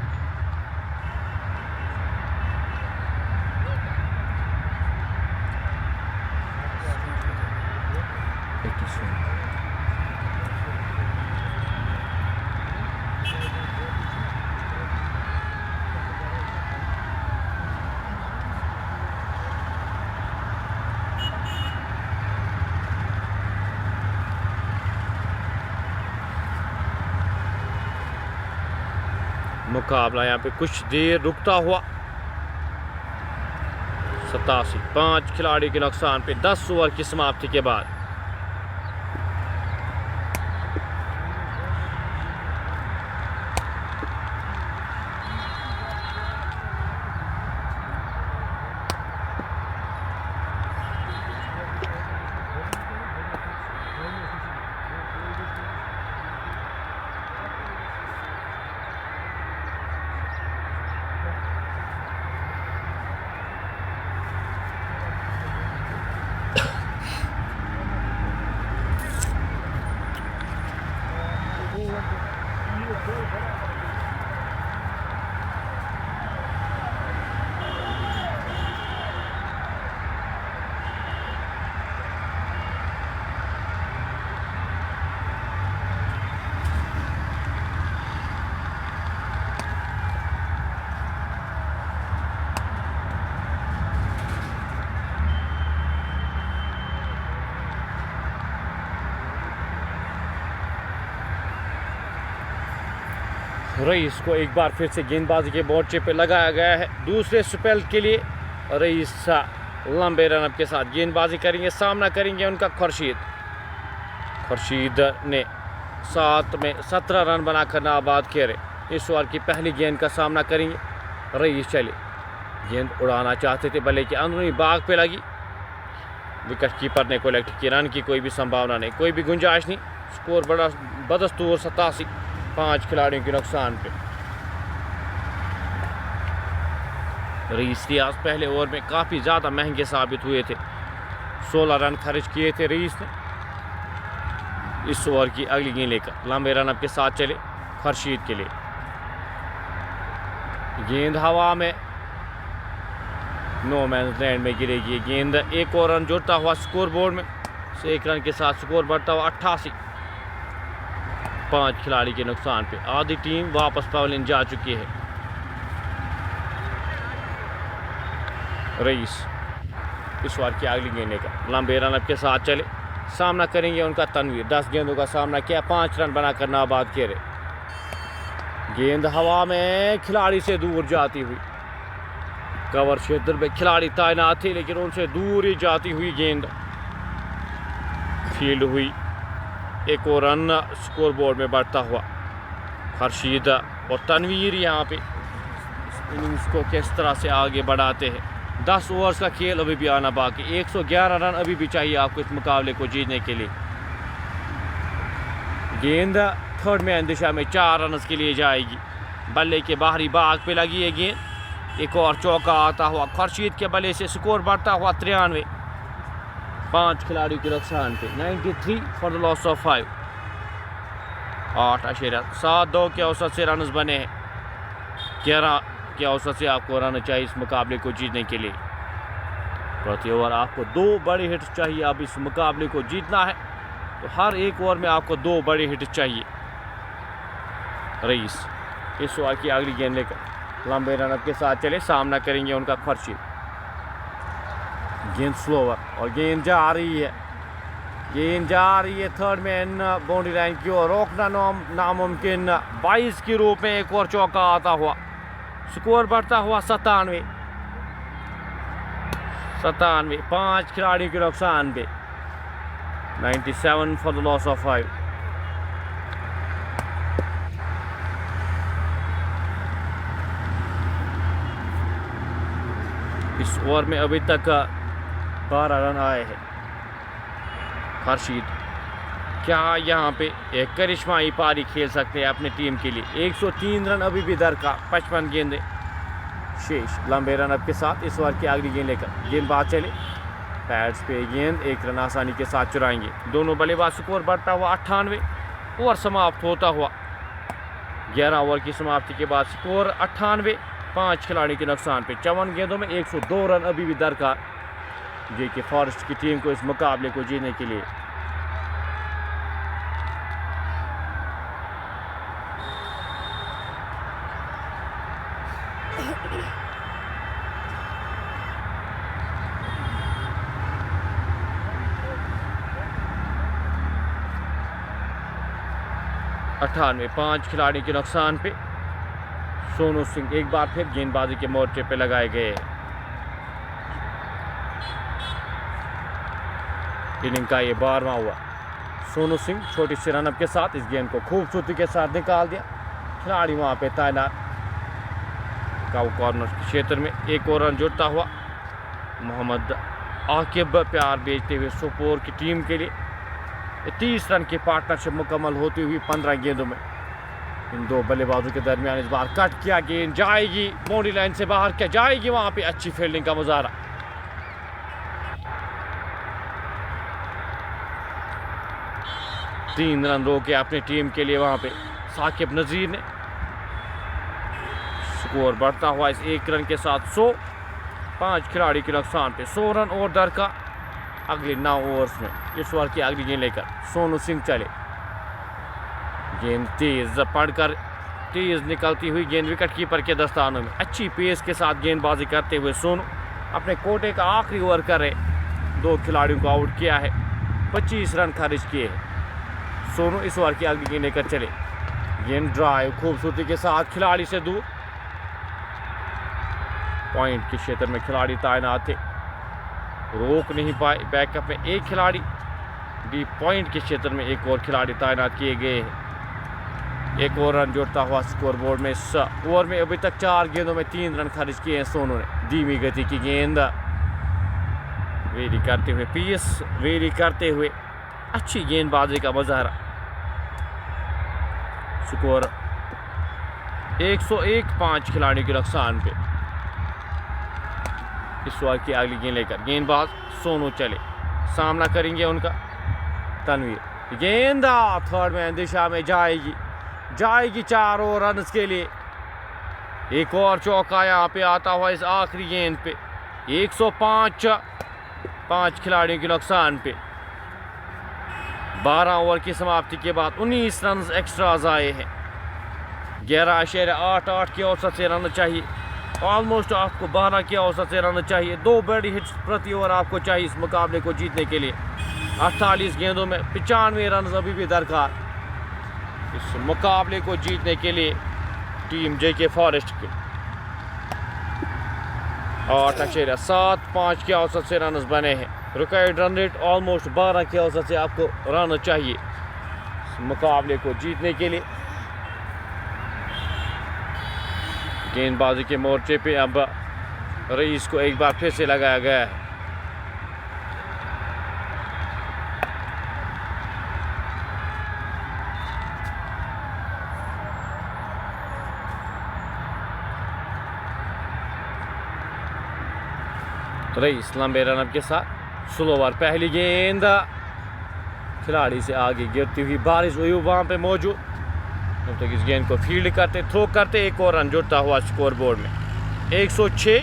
मुकाबला यहाँ पे कुछ देर रुकता हुआ। 87, 5 खिलाड़ी के नुकसान पे 10 ओवर की समाप्ति के बाद। रईस को एक बार फिर से गेंदबाजी के मोर्चे पे लगाया गया है दूसरे स्पेल के लिए। रईस लंबे रनअप के साथ गेंदबाजी करेंगे, सामना करेंगे उनका खुर्शीद ने 7 में 17 रन बनाकर नाबाद खेले। इस ओवर की पहली गेंद का सामना करेंगे। रईस चले, गेंद उड़ाना चाहते थे, बल्ले के अंदरूनी बाग पे लगी, विकेट कीपर ने कलेक्ट की। रन की कोई भी संभावना नहीं, कोई भी गुंजाइश नहीं। स्कोर बड़ा बदस्तूर 87, 5 खिलाड़ियों के नुकसान पे। रईस रियाज पहले ओवर में काफ़ी ज़्यादा महंगे साबित हुए थे, 16 रन खर्च किए थे रईस ने। इस ओवर की अगली गेंद लेकर लंबे रनअप के साथ चले खुर्शीद के लिए। गेंद हवा में नो मैंस लैंड में गिरेगी गेंद। एक और रन जुड़ता हुआ स्कोर बोर्ड में, 1 रन के साथ स्कोर बढ़ता हुआ 88, 5 खिलाड़ी के नुकसान पे। आधी टीम वापस पवेलियन जा चुकी है। रईस इस ओवर की अगली गेंद लेकर लंबे रनअप के साथ चले, सामना करेंगे उनका तनवीर। 10 गेंदों का सामना किया, 5 रन बनाकर नाबाद खेले। गेंद हवा में खिलाड़ी से दूर जाती हुई, कवर क्षेत्र में खिलाड़ी तैनात थे लेकिन उनसे दूर ही जाती हुई गेंद फील्ड हुई। एक और रन स्कोर बोर्ड में बढ़ता हुआ। खुर्शीद और तनवीर यहाँ पे इनिंग्स को किस तरह से आगे बढ़ाते हैं। 10 ओवर्स का खेल अभी भी आना बाकी, 111 रन अभी भी चाहिए आपको इस मुकाबले को जीतने के लिए। गेंद थर्ड मैन दिशा में 4 रन के लिए जाएगी, बल्ले के बाहरी भाग पे लगी है गेंद। एक और चौका आता हुआ खुर्शीद के बल्ले से, स्कोर बढ़ता हुआ 93, 5 खिलाड़ियों के नुकसान पे। 93 फॉर द लॉस ऑफ 5, 8.72 के औसत से रन बने हैं। 11 के औसत से आपको रन चाहिए इस मुकाबले को जीतने के लिए। प्रति ओवर आपको 2 बड़े हिट्स चाहिए। अब इस मुकाबले को जीतना है तो हर एक ओवर में आपको 2 बड़े हिट्स चाहिए। रईस इस ओवर की अगली गेंद लेकर लंबे रनअप के साथ चले, सामना करेंगे उनका खुर्शीद। गेंद स्लोवर और गेंद जा रही है, थर्ड मैन बाउंड्री लाइन की ओर, रोकना नामुमकिन। 22 के रूप में एक और चौका आता हुआ, स्कोर बढ़ता हुआ 97, 5 खिलाड़ियों के नुकसान पे। 97 फॉर द लॉस ऑफ 5। इस ओवर में अभी तक 12 रन आए हैं। खुर्शीद क्या यहाँ पे एक करिश्माई पारी खेल सकते हैं अपनी टीम के लिए। 103 रन अभी भी दरकार, 55 गेंदें शेष। लंबे रनअप के साथ इस ओवर की अगली गेंद लेकर गेंदबाज चले, पैड्स पे गेंद 1 रन आसानी के साथ चुराएंगे दोनों बल्लेबाज। स्कोर बढ़ता हुआ 98, ओवर समाप्त होता हुआ 11 ओवर की समाप्ति के बाद स्कोर 98, 5 खिलाड़ी के नुकसान पे। 54 गेंदों में 102 रन अभी भी दरकार जेके फॉरेस्ट की टीम को इस मुकाबले को जीतने के लिए। अट्ठानवे 5 खिलाड़ी के नुकसान पे। सोनू सिंह एक बार फिर गेंदबाजी के मोर्चे पे लगाए गए हैं। इनिंग का ये 12वां हुआ। सोनू सिंह छोटी सी रनअप के साथ इस गेंद को खूबसूरती के साथ निकाल दिया। खिलाड़ी वहाँ पे तैनात, काउ कॉर्नर क्षेत्र में एक और रन जुड़ता हुआ। मोहम्मद आकिब प्यार बेचते हुए सोपोर की टीम के लिए 30 रन की पार्टनरशिप मुकम्मल होती हुई 15 गेंदों में। इन 2 बल्लेबाजों के दरमियान इस बार कट किया, गेंद जाएगी बाउंड्री लाइन से बाहर, क्या जाएगी वहाँ पे। अच्छी फील्डिंग का मुजाहरा। तीन रन रोके अपनी टीम के लिए वहाँ पे साकिब नज़ीर ने। स्कोर बढ़ता हुआ इस 1 रन के साथ 100, 5 खिलाड़ी के नुकसान पे। 100 रन और दरकार अगले 9 ओवर्स में। इस ओवर की अगली गेंद लेकर सोनू सिंह चले, गेंद तेज पड़कर तेज निकलती हुई गेंद विकेट कीपर के दस्तानों में। अच्छी पेस के साथ गेंदबाजी करते हुए सोनू अपने कोटे का आखिरी ओवर कर रहे 2 खिलाड़ियों को आउट किया है, 25 रन खर्च किए हैं। सोनू इस ओवर की अगली गेंद लेकर चले, गेंद ड्राइव खूबसूरती के साथ खिलाड़ी से दूर। पॉइंट के क्षेत्र में खिलाड़ी तैनात थे, रोक नहीं पाए। बैकअप में एक खिलाड़ी, डीप पॉइंट के क्षेत्र में एक और खिलाड़ी तैनात किए गए हैं। एक और रन जोड़ता हुआ स्कोर बोर्ड में। इस ओवर में अभी तक 4 गेंदों में 3 रन खर्च किए हैं सोनू ने। धीमी गति की गेंद वेरी करते हुए, पीस वेरी करते हुए अच्छी गेंदबाजी का मुजाहरा। स्कोर 101, 5 खिलाड़ियों के नुकसान पे। इस ओवर की अगली गेंद लेकर गेंदबाज सोनू चले, सामना करेंगे उनका तनवीर। गेंद थर्ड मैन दिशा में जाएगी 4 और रन के लिए। एक और चौका यहाँ पे आता हुआ इस आखिरी गेंद पे। 105, 5 खिलाड़ियों के नुकसान पे। 12 ओवर की समाप्ति के बाद 19 रन एक्स्ट्राज आए हैं। 11.88 की औसत से रन चाहिए। ऑलमोस्ट आपको 12 की औसत से रन चाहिए। 2 बड़ी हिट्स प्रति ओवर आपको चाहिए इस मुकाबले को जीतने के लिए। 48 गेंदों में 95 रन अभी भी दरकार इस मुकाबले को जीतने के लिए टीम जेके फॉरेस्ट के। 8.7, 5 की औसत से रन बने हैं। रिक्वायर्ड रन रेट ऑलमोस्ट 12 की औसत से आपको रन चाहिए इस मुकाबले को जीतने के लिए। गेंदबाजी के मोर्चे पे अब रईस को एक बार फिर से लगाया गया है। रईस लंबे रनअप के साथ स्लो ओवर। पहली गेंद खिलाड़ी से आगे गिरती हुई बारिश हुई वहाँ पे मौजूद। जब तक इस गेंद को फील्ड करते, थ्रो करते, एक और रन जुड़ता हुआ स्कोर बोर्ड में। 106,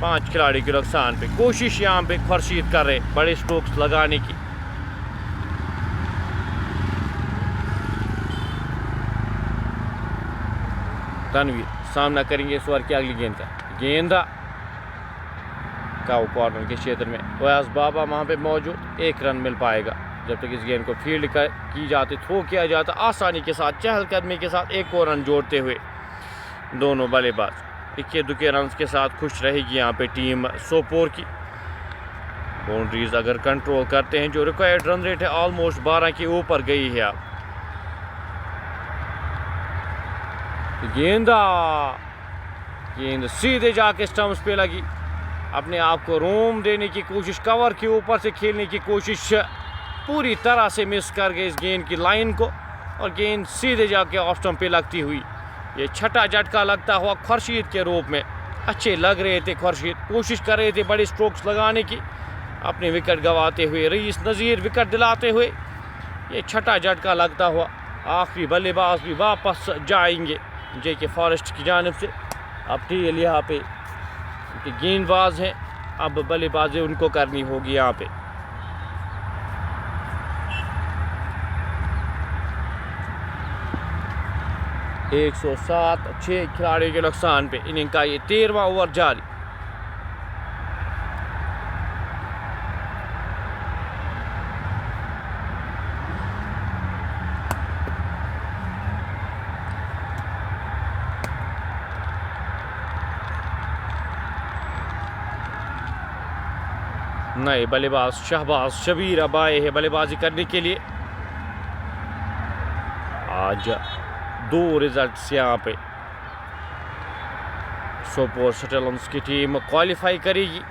5 खिलाड़ी के नुकसान पे। कोशिश यहाँ पे खुर्शीद कर रहे बड़े स्ट्रोक्स लगाने की। तनवीर सामना करेंगे इस ओवर की अगली गेंद का। गेंद काउ कॉर्नर के क्षेत्र में वयास बाबा वहाँ पे मौजूद। 1 रन मिल पाएगा जब तक इस गेंद को फील्ड की जाती, थ्रो किया जाता। आसानी के साथ, चहलकदमी के साथ एक और रन जोड़ते हुए दोनों बल्लेबाज इक्के दुक्के रन के साथ खुश रहेगी यहाँ पे टीम सोपोर की। बाउंड्रीज अगर कंट्रोल करते हैं, जो रिक्वायर्ड रन रेट है ऑलमोस्ट 12 के ऊपर गई है। आप गेंद सीधे जाके स्टंप्स पे लगी। अपने आप को रोम देने की कोशिश, कवर के ऊपर से खेलने की कोशिश पूरी तरह से मिस कर गए इस गेंद की लाइन को, और गेंद सीधे जाके ऑफ स्टंप पे लगती हुई। ये छठा झटका लगता हुआ खुर्शीद के रूप में। अच्छे लग रहे थे खुर्शीद, कोशिश कर रहे थे बड़े स्ट्रोक्स लगाने की। अपने विकेट गंवाते हुए रईस नज़ीर विकेट दिलाते हुए ये छठा झटका लगता हुआ आखिरी बल्लेबाज भी वापस जाएंगे जेके फॉरेस्ट की जानिब से। अब टीएल यहाँ पे गेंदबाज हैं, अब बल्लेबाजी उनको करनी होगी यहाँ पे। एक 107, 6 खिलाड़ियों के नुकसान पे इनिंग का ये 13वां ओवर जारी। नए बल्लेबाज शहबाज शबीर अब आए हैं बल्लेबाजी करने के लिए। आज 2 रिजल्ट्स यहाँ पे सोपोर शटलम्स की टीम क्वालिफाई करेगी,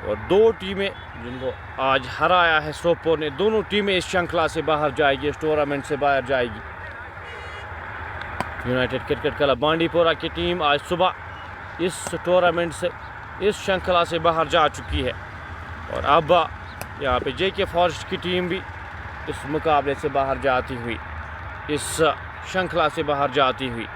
और 2 टीमें जिनको आज हराया है सोपोर ने, दोनों टीमें इस श्रृंखला से बाहर जाएगी, इस टूर्नामेंट से बाहर जाएगी। यूनाइटेड क्रिकेट क्लब बांडीपोरा की टीम आज सुबह इस टूर्नामेंट से, इस श्रृंखला से बाहर जा चुकी है, और अब यहाँ पे जेके फॉरेस्ट की टीम भी इस मुकाबले से बाहर जाती हुई, इस श्रृंखला से बाहर जाती हुई।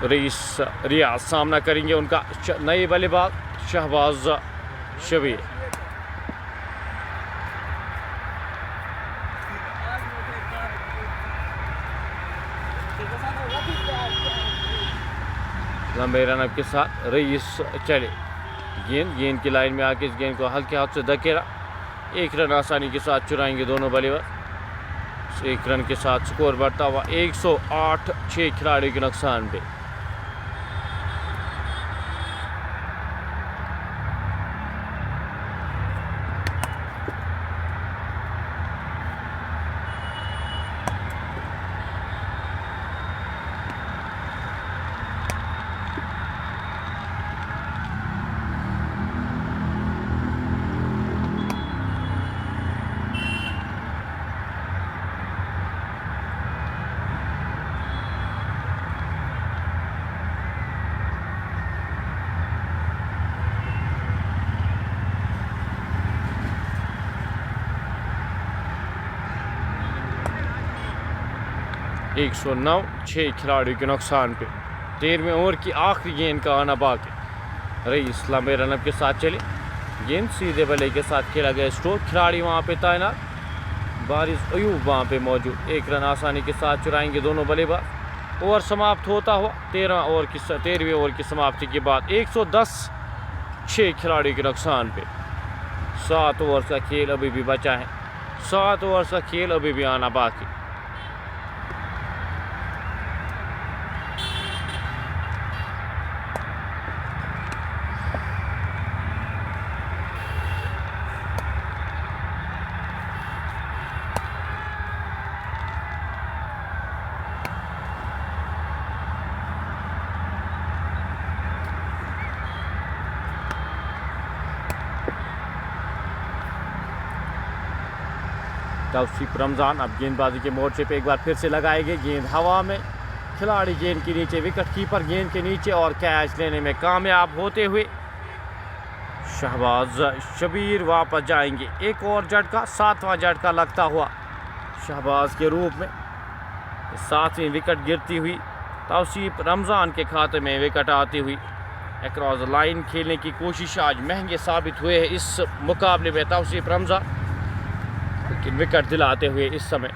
रियाज सामना करेंगे उनका नए बल्लेबाज शहबाज शबीर। लंबे रनअप के साथ रईस चले। गेंद की लाइन में आके इस गेंद को हल्के हाथ से धकेला। 1 रन आसानी के साथ चुराएंगे दोनों बल्लेबाज। 1 रन के साथ स्कोर बढ़ता हुआ 108, 6 खिलाड़ियों के नुकसान पे। एक 109, 6 खिलाड़ियों के नुकसान पे। 13वें ओवर की आखिरी गेंद का आना बाकी। रईस लंबे रनअप के साथ चले। गेंद सीधे बल्ले के साथ खेला गया स्ट्रोक। खिलाड़ी वहां पे तैनात। बारिश अयूब वहां पे मौजूद। 1 रन आसानी के साथ चुराएंगे दोनों बल्लेबाज। ओवर समाप्त होता हुआ 13वें ओवर की समाप्ति के बाद 110, 6 खिलाड़ियों के नुकसान पे। 7 ओवर का खेल अभी भी बचा है। 7 ओवर का खेल अभी भी आना बाकी। तौसीफ रमज़ान अब गेंदबाजी के मोर्चे पे एक बार फिर से लगाएंगे। गेंद हवा में, खिलाड़ी गेंद के नीचे, विकेट कीपर गेंद के नीचे और कैच लेने में कामयाब होते हुए शहबाज शबीर वापस जाएंगे। एक और झटका, 7वां झटका लगता हुआ शहबाज के रूप में। 7वीं विकेट गिरती हुई तौसीफ रमज़ान के खाते में विकेट आती हुई। अक्रॉस लाइन खेलने की कोशिश आज महंगे साबित हुए हैं इस मुकाबले में तौसीफ रमज़ान, लेकिन विकेट दिलाते हुए इस समय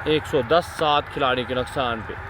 110, 7 खिलाड़ी के नुकसान पे।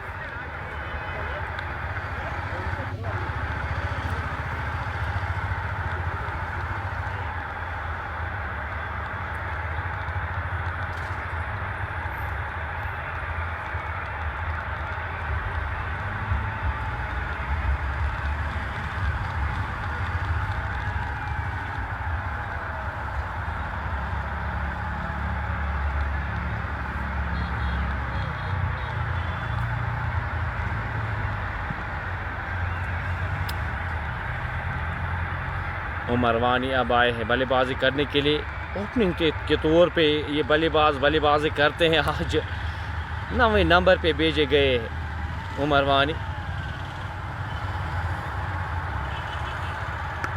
उमर वानी अब आए हैं बल्लेबाजी करने के लिए। ओपनिंग के तौर पे ये बल्लेबाजी करते हैं। आज 9वें नंबर पे भेजे गए हैं उमर वानी।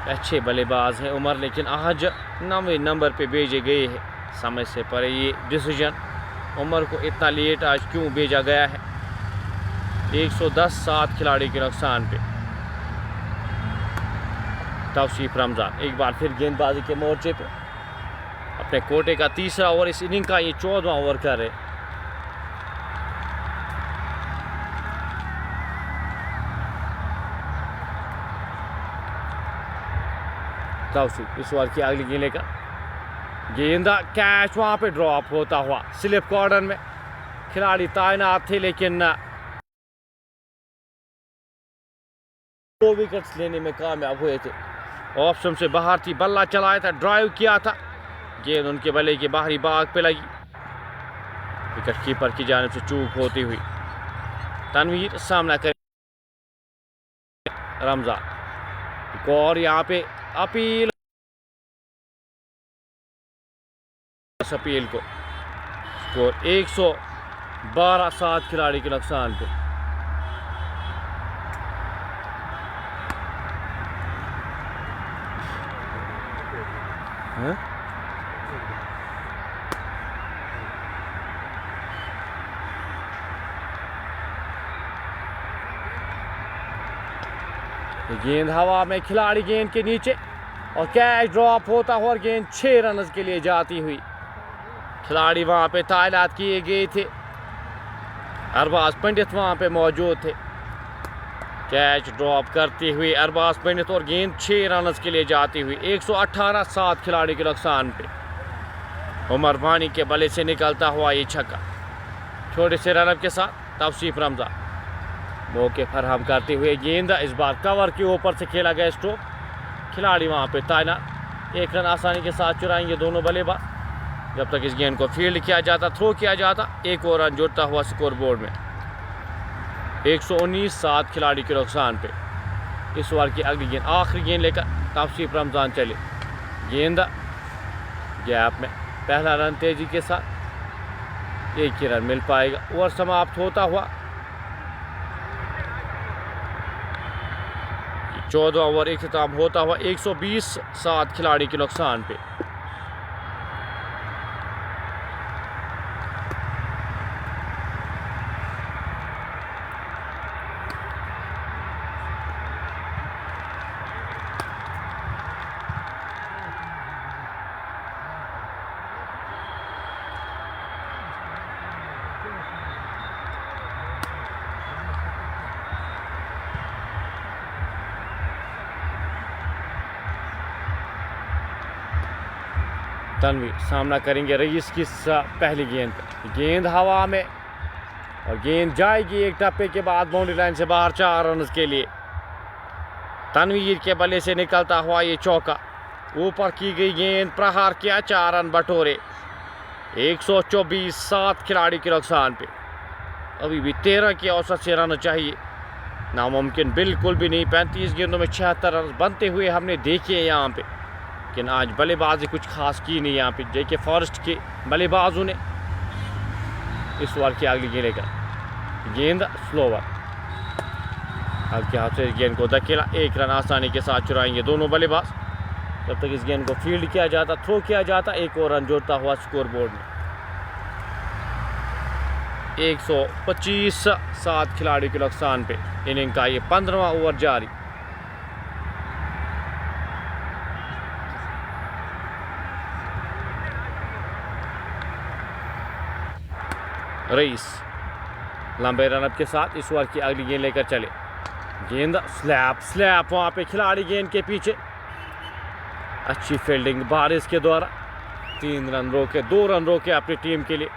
अच्छे बल्लेबाज हैं उमर, लेकिन आज 9वें नंबर पे भेजे गए हैं। समय से पहले ये डिसीजन, उमर को इतना लेट आज क्यों भेजा गया है। 110, 7 खिलाड़ी के नुकसान पे। तौसीफ रमज़ान एक बार फिर गेंदबाजी के मोर्चे पे। अपने कोटे का 3रा ओवर, इस इनिंग का ये 14वां ओवर कर रहे। तौसीफ इस ओवर की अगली गेंद लेकर, गेंदा कैच वहां पे ड्रॉप होता हुआ स्लिप कॉर्नर में। खिलाड़ी तैनात थे लेकिन 2 विकेट्स लेने में कामयाब हुए थे। ऑप्शन से बाहर थी, बल्ला चलाया था, ड्राइव किया था, गेंद उनके बल्ले के बाहरी भाग पे लगी। विकेट कीपर की जानिब से चूक होती हुई तनवीर सामना कर रमज़ान। और यहाँ पे अपील को। स्कोर 112, 7 खिलाड़ी के नुकसान पे। गेंद हवा में, खिलाड़ी गेंद के नीचे और कैच ड्रॉप होता हुआ और गेंद 6 रन के लिए जाती हुई। खिलाड़ी वहां पे तैनात किए गए थे। अरबाज पंडित वहाँ पे मौजूद थे। कैच ड्रॉप करती हुई अरबाज पंडित और गेंद 6 रन के लिए जाती हुई 118 7 खिलाड़ी के नुकसान पे। उमर वानी के बल्ले से निकलता हुआ ये छक्का छोटे से रनअप के साथ तौसीफ रमज़ा मौके फराहम करते हुए गेंद इस बार कवर के ऊपर से खेला गया स्ट्रोक। खिलाड़ी वहाँ पे तैनात 1 रन आसानी के साथ चुराएंगे दोनों बल्लेबाज। जब तक इस गेंद को फील्ड किया जाता, थ्रो किया जाता, 1 और रन जुड़ता हुआ स्कोर बोर्ड में 119 7 खिलाड़ी के नुकसान पे। इस ओवर की अगली गेंद आखिरी गेंद लेकर तौसीफ रमज़ान चले। गेंद गैप में पहला रन तेजी के साथ 1 ही रन मिल पाएगा। ओवर समाप्त होता हुआ 14 ओवर इख्तिताम होता हुआ 120 7 खिलाड़ी के नुकसान पे। तनवीर सामना करेंगे रईस की पहली गेंद पर। गेंद हवा में और गेंद जाएगी एक टप्पे के बाद बाउंड्री लाइन से बाहर 4 रन के लिए। तनवीर के बल्ले से निकलता हुआ ये चौका, ऊपर की गई गेंद प्रहार किया, 4 रन बटोरे 124 7 खिलाड़ी के नुकसान पे। अभी भी 13 के औसत से रन चाहिए, नामुमकिन बिल्कुल भी नहीं। 35 गेंदों में 76 रन बनते हुए हमने देखे यहाँ पे, लेकिन आज बल्लेबाजी कुछ खास की नहीं यहाँ पे जेके फॉरेस्ट के बल्लेबाजों ने। इस ओवर की अगली गेंद लेकर गेंद स्लोवर आपके हाथ से गेंद को धकेला, 1 रन आसानी के साथ चुराएंगे दोनों बल्लेबाज। जब तक इस गेंद को फील्ड किया जाता, थ्रो किया जाता, 1 और रन जोड़ता हुआ स्कोर बोर्ड में 125 7 खिलाड़ी के नुकसान पे। इनिंग का ये 15वां ओवर जारी। रईस लंबे रनअप के साथ इस ओवर की अगली गेंद लेकर चले। गेंद स्लैप वहाँ पे खिलाड़ी गेंद के पीछे, अच्छी फील्डिंग बारिश के द्वारा 3 रन रोके, 2 रन रोके अपनी टीम के लिए।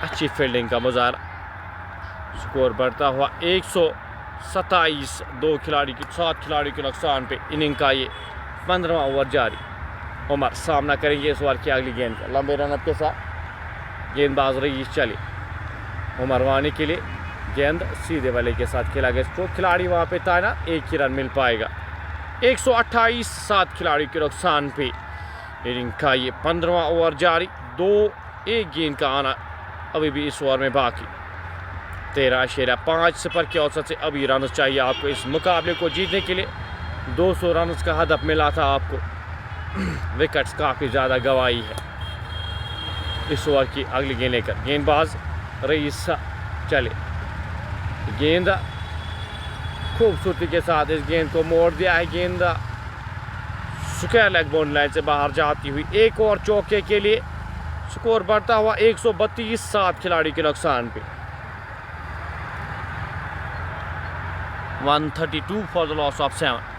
अच्छी फील्डिंग का मुजाहरा, स्कोर बढ़ता हुआ 127 7 खिलाड़ी के नुकसान पे। इनिंग का ये 15वां ओवर जारी। उमर सामना करेंगे इस ओवर की अगली गेंद का। लंबे रनअप के साथ गेंदबाज रईस चले। उमर वानी के लिए गेंद सीधे वाले के साथ खेला गया स्ट्रोक। खिलाड़ी वहाँ पे तैनात, 1 ही रन मिल पाएगा। 128 7 खिलाड़ी के नुकसान पे। इनिंग का ये 15वां ओवर जारी। 2-1 गेंद का आना अभी भी इस ओवर में बाकी। 13.5 सिफर की औसत से अभी रन चाहिए आपको इस मुकाबले को जीतने के लिए। 200 रन का हदफ मिला था आपको, विकेट्स काफ़ी ज़्यादा गंवाई है। इस ओवर की अगली गेंद लेकर गेंदबाज रईस चले। गेंद खूबसूरती के साथ इस गेंद को मोड़ दिया है। गेंद स्क्वायर लेग बाउंड्री लाइन से बाहर जाती हुई 1 और चौके के लिए। स्कोर बढ़ता हुआ 132 7 खिलाड़ी के नुकसान पे। 132 फॉर द लॉस ऑफ 7।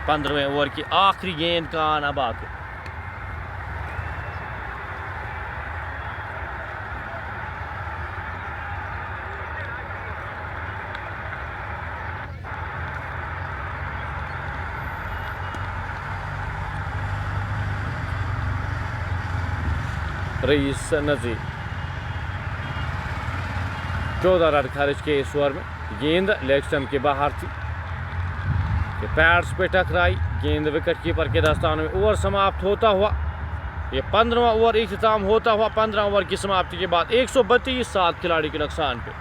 15वें ओवर की आखिरी गेंद का आना बाकी। रईस नजीर 14 रन खर्च के इस ओवर में। गेंद लेग स्टंप के बाहर थी, पैड्स पे टकराई, गेंद विकेट कीपर के दस्ताने में। ओवर समाप्त होता हुआ ये 15वां ओवर इख्तिताम होता हुआ 15 ओवर की समाप्ति के बाद 132 7 खिलाड़ी के नुकसान पे।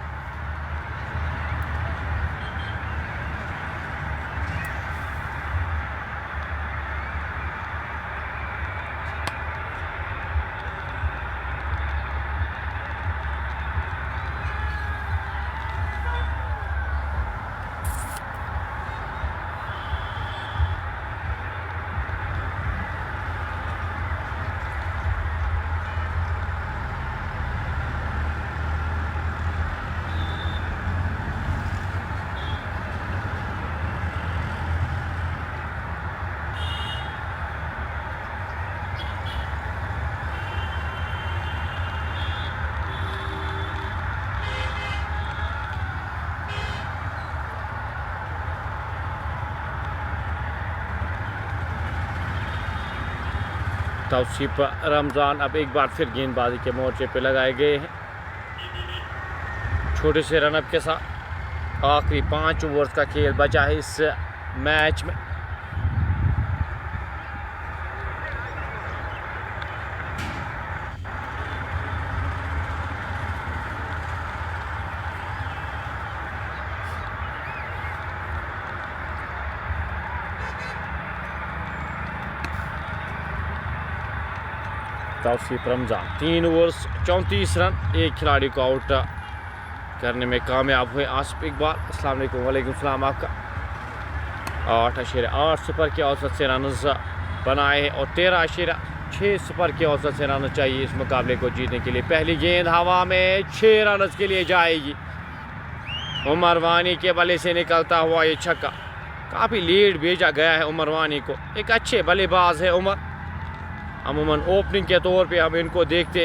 तौसीफ रमज़ान अब एक बार फिर गेंदबाजी के मोर्चे पे लगाए गए हैं। छोटे से रनअप के साथ आखिरी 5 ओवर्स का खेल बचा है इस मैच में। तौसीफ रमज़ान 3 ओवर्स 34 रन, एक खिलाड़ी को आउट करने में कामयाब हुए आसिफ इकबाल। अस्सलाम वालेकुम। वालेकुम सलाम। आपका 8.8 सुपर के औसत से रन बनाए हैं और 13.6 सुपर के औसत से रन चाहिए इस मुकाबले को जीतने के लिए। पहली गेंद हवा में 6 रन के लिए जाएगी। उमर वानी के बल्ले से निकलता हुआ ये छक्का, काफ़ी लेट भेजा गया है उमर वानी को। एक अच्छे बल्लेबाज है उमर। अमूमन ओपनिंग के तौर पे हम इनको देखते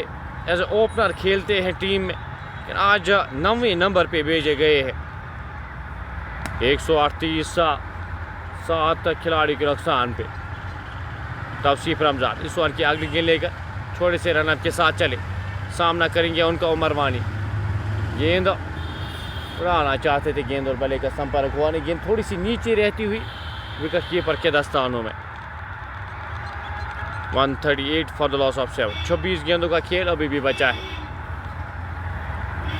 एज ए ओपनर खेलते हैं टीम में, लेकिन आज 9वें नंबर पे भेजे गए हैं। 138 7 खिलाड़ी के नुकसान पे तौसीफ रमज़ान इस ओवर की अगली गेंद लेकर छोटे से रनअप के साथ चले, सामना करेंगे उनका उमर वानी। गेंद उड़ाना चाहते थे, गेंद और बल्ले का संपर्क हुआ नहीं। गेंद थोड़ी सी नीचे रहती हुई विकेट कीपर के दस्तानों में। 138 फॉर द लॉस ऑफ 7। 26 गेंदों का खेल अभी भी बचा है,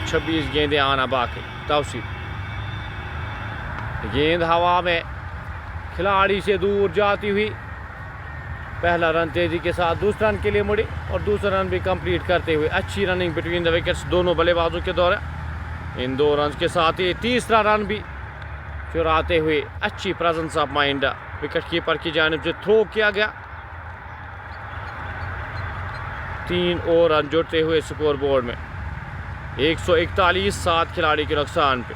26 गेंदें आना बाकी। तौसीफ गेंद हवा में खिलाड़ी से दूर जाती हुई, पहला रन तेजी के साथ दूसरा रन के लिए मुड़ी और दूसरा रन भी कंप्लीट करते हुए अच्छी रनिंग बिटवीन द विकेट्स दोनों बल्लेबाजों के दौरान। इन 2 रन के साथ ही तीसरा रन भी चुराते हुए अच्छी presence of mind wicket keeper की जानिब से थ्रो किया गया। 3 और रन जुड़ते हुए स्कोर बोर्ड में 141 7 खिलाड़ी के नुकसान पे।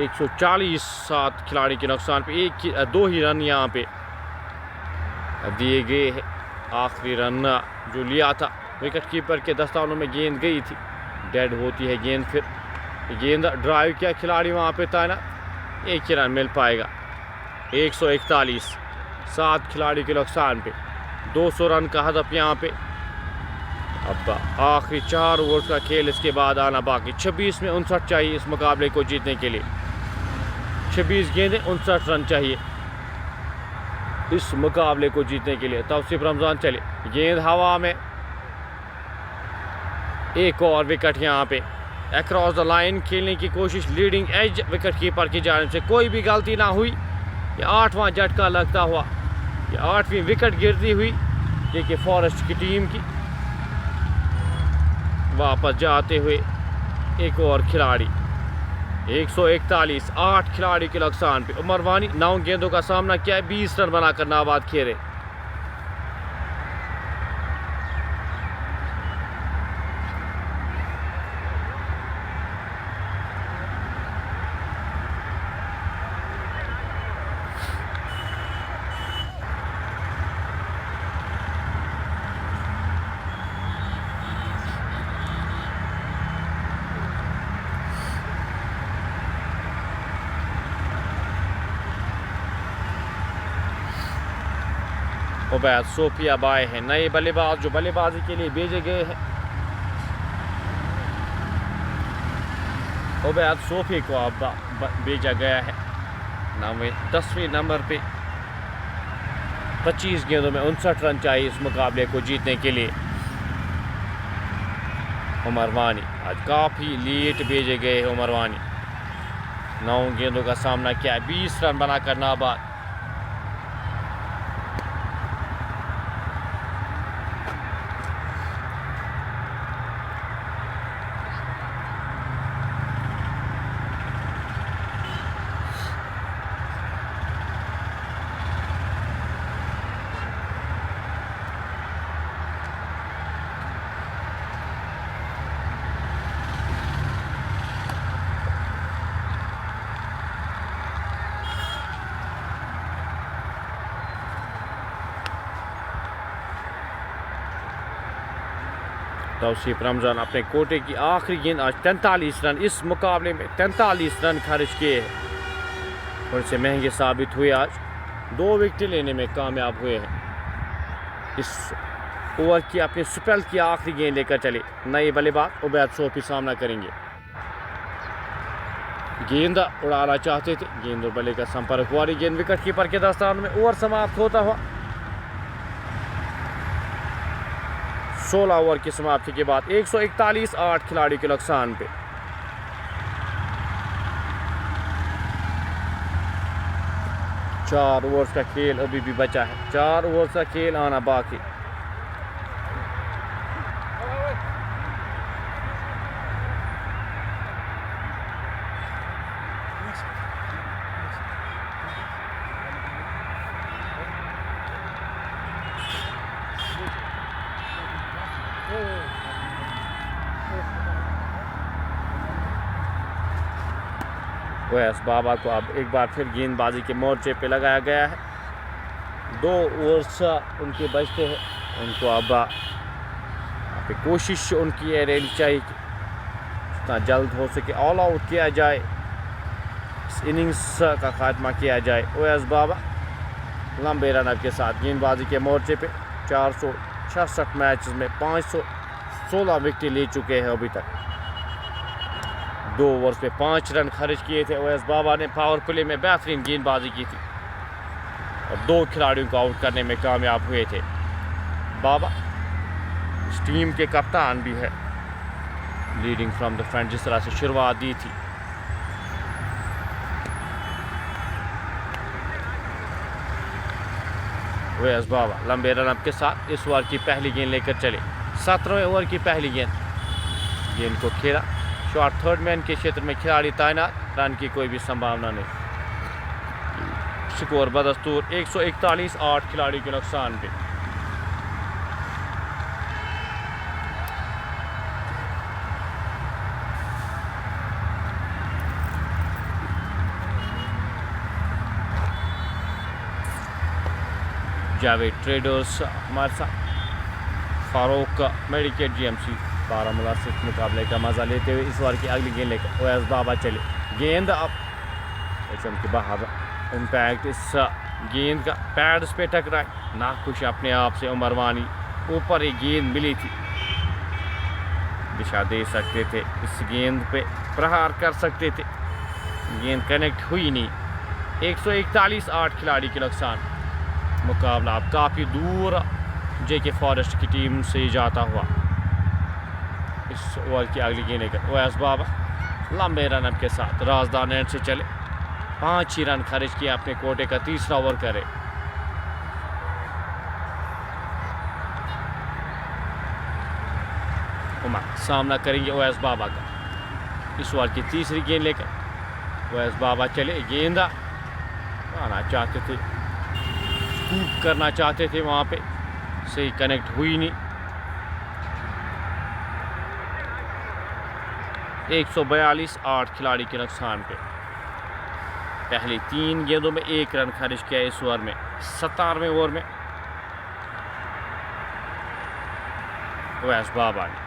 एक 140 7 खिलाड़ी के नुकसान पे 2 ही रन यहाँ पे दिए गए हैं। आखिरी रन जो लिया था विकेट कीपर के दस्तानों में गेंद गई थी, डेड होती है गेंद। फिर गेंद ड्राइव किया खिलाड़ी वहाँ पे था ना, 1 ही रन मिल पाएगा। 141 7 खिलाड़ी के नुकसान पे 200 रन का हदफ यहाँ पे। अब आखिरी 4 ओवर्स का खेल इसके बाद आना बाकी। 26 में 59 चाहिए इस मुकाबले को जीतने के लिए। 26 गेंदें 59 रन चाहिए इस मुकाबले को जीतने के लिए। तौसीफ रमज़ान चले, गेंद हवा में, एक और विकेट यहाँ पे। अक्रॉस द लाइन खेलने की कोशिश, लीडिंग एज विकेट कीपर की जानिब से। कोई भी गलती ना हुई। ये 8वां झटका लगता हुआ, ये 8वीं विकेट गिरती हुई देखिए फॉरेस्ट की टीम की। वापस जाते हुए एक और खिलाड़ी। 141 8 खिलाड़ी के नुकसान पे उमर वानी 9 गेंदों का सामना किया है, 20 रन बनाकर नाबाद खेले। उबैद सोफिया बाय हैं नए बल्लेबाज जो बल्लेबाजी के लिए भेजे गए हैं। उबैद सोफी को अब भेजा गया है 10वें नंबर पे। 25 गेंदों में 59 रन चाहिए इस मुकाबले को जीतने के लिए। उमर वानी आज काफ़ी लेट भेजे गए हैं। उमर वानी 9 गेंदों का सामना किया है, 20 रन बनाकर नाबाद। तौसीफ रमज़ान अपने कोटे की आखिरी गेंद आज 43 रन इस मुकाबले में 43 रन खर्च किए हैं। थोड़े से महंगे साबित हुए आज। 2 विकेट लेने में कामयाब हुए हैं। इस ओवर की अपने स्पेल की आखिरी गेंद लेकर चले नए बल्लेबाज उबैद सोफी सामना करेंगे। गेंद उड़ाना चाहते थे, गेंद और बल्ले का संपर्क हुआ। गेंद विकेट कीपर के दस्तान में। ओवर समाप्त होता हुआ 16 ओवर की समाप्ति के बाद 141 8 खिलाड़ी के नुकसान पे। चार ओवर्स का खेल अभी भी बचा है। 4 ओवर्स का खेल आना बाकी। ओवैस बाबा को अब एक बार फिर गेंदबाजी के मोर्चे पे लगाया गया है। 2 ओवर्स उनके बचते हैं। उनको अब यहाँ पे कोशिश उनकी ये रहनी चाहिए कि जितना जल्द हो सके ऑल आउट किया जाए, इस इनिंग्स का खात्मा किया जाए। ओवैस बाबा लंबे रन के साथ गेंदबाजी के मोर्चे पे 466 मैचेस में 516 विकेट ले चुके हैं अभी तक। 2 ओवर्स पे 5 रन खर्च किए थे। ओवैस बाबा ने पावर प्ले में बेहतरीन गेंदबाजी की थी और 2 खिलाड़ियों को आउट करने में कामयाब हुए थे। बाबा इस टीम के कप्तान भी है, लीडिंग फ्रॉम द फ्रंट जिस तरह से शुरुआत दी थी। ओवैस बाबा लंबे रन के साथ इस ओवर की पहली गेंद लेकर चले। 17वें ओवर की पहली गेंद को खेला। शॉर्ट थर्ड मैन के क्षेत्र में खिलाड़ी तैनात, रन की कोई भी संभावना नहीं। स्कोर बदस्तूर 141 8 खिलाड़ी के नुकसान पे। जावेद ट्रेडर्स हमारे साथ, फारूक मेडिकेट GMC बारामूला से इस मुकाबले का मजा लेते हुए इस बार की अगली गेंद लेकर ओवैस बाबा चले। गेंद अब एचएम के बाहर, इम्पैक्ट इस गेंद का पैड्स पे टकराए। नाखुश अपने आप से उमर वानी, ऊपर एक गेंद मिली थी, दिशा दे सकते थे, इस गेंद पे प्रहार कर सकते थे, गेंद कनेक्ट हुई नहीं। 141 8 खिलाड़ी के नुकसान। मुकाबला अब काफ़ी दूर JK फॉरेस्ट की टीम से जाता हुआ। इस ओवर की अगली गेंद लेकर ओवैस बाबा लंबे रन के साथ राजदार एंड से चले। 5 ही रन खर्च किए अपने कोटे का। तीसरा ओवर करे। उमर सामना करेंगे ओवैस बाबा का। इस ओवर की तीसरी गेंद लेकर ओवैस बाबा चले। गेंद आना चाहते थे, स्कूप करना चाहते थे, वहाँ पे सही कनेक्ट हुई नहीं। 142 8 खिलाड़ी के नुकसान पे। पहली 3 गेंदों में 1 रन खर्च किया इस ओवर में। 17वें ओवर में ओवैस बाबा ने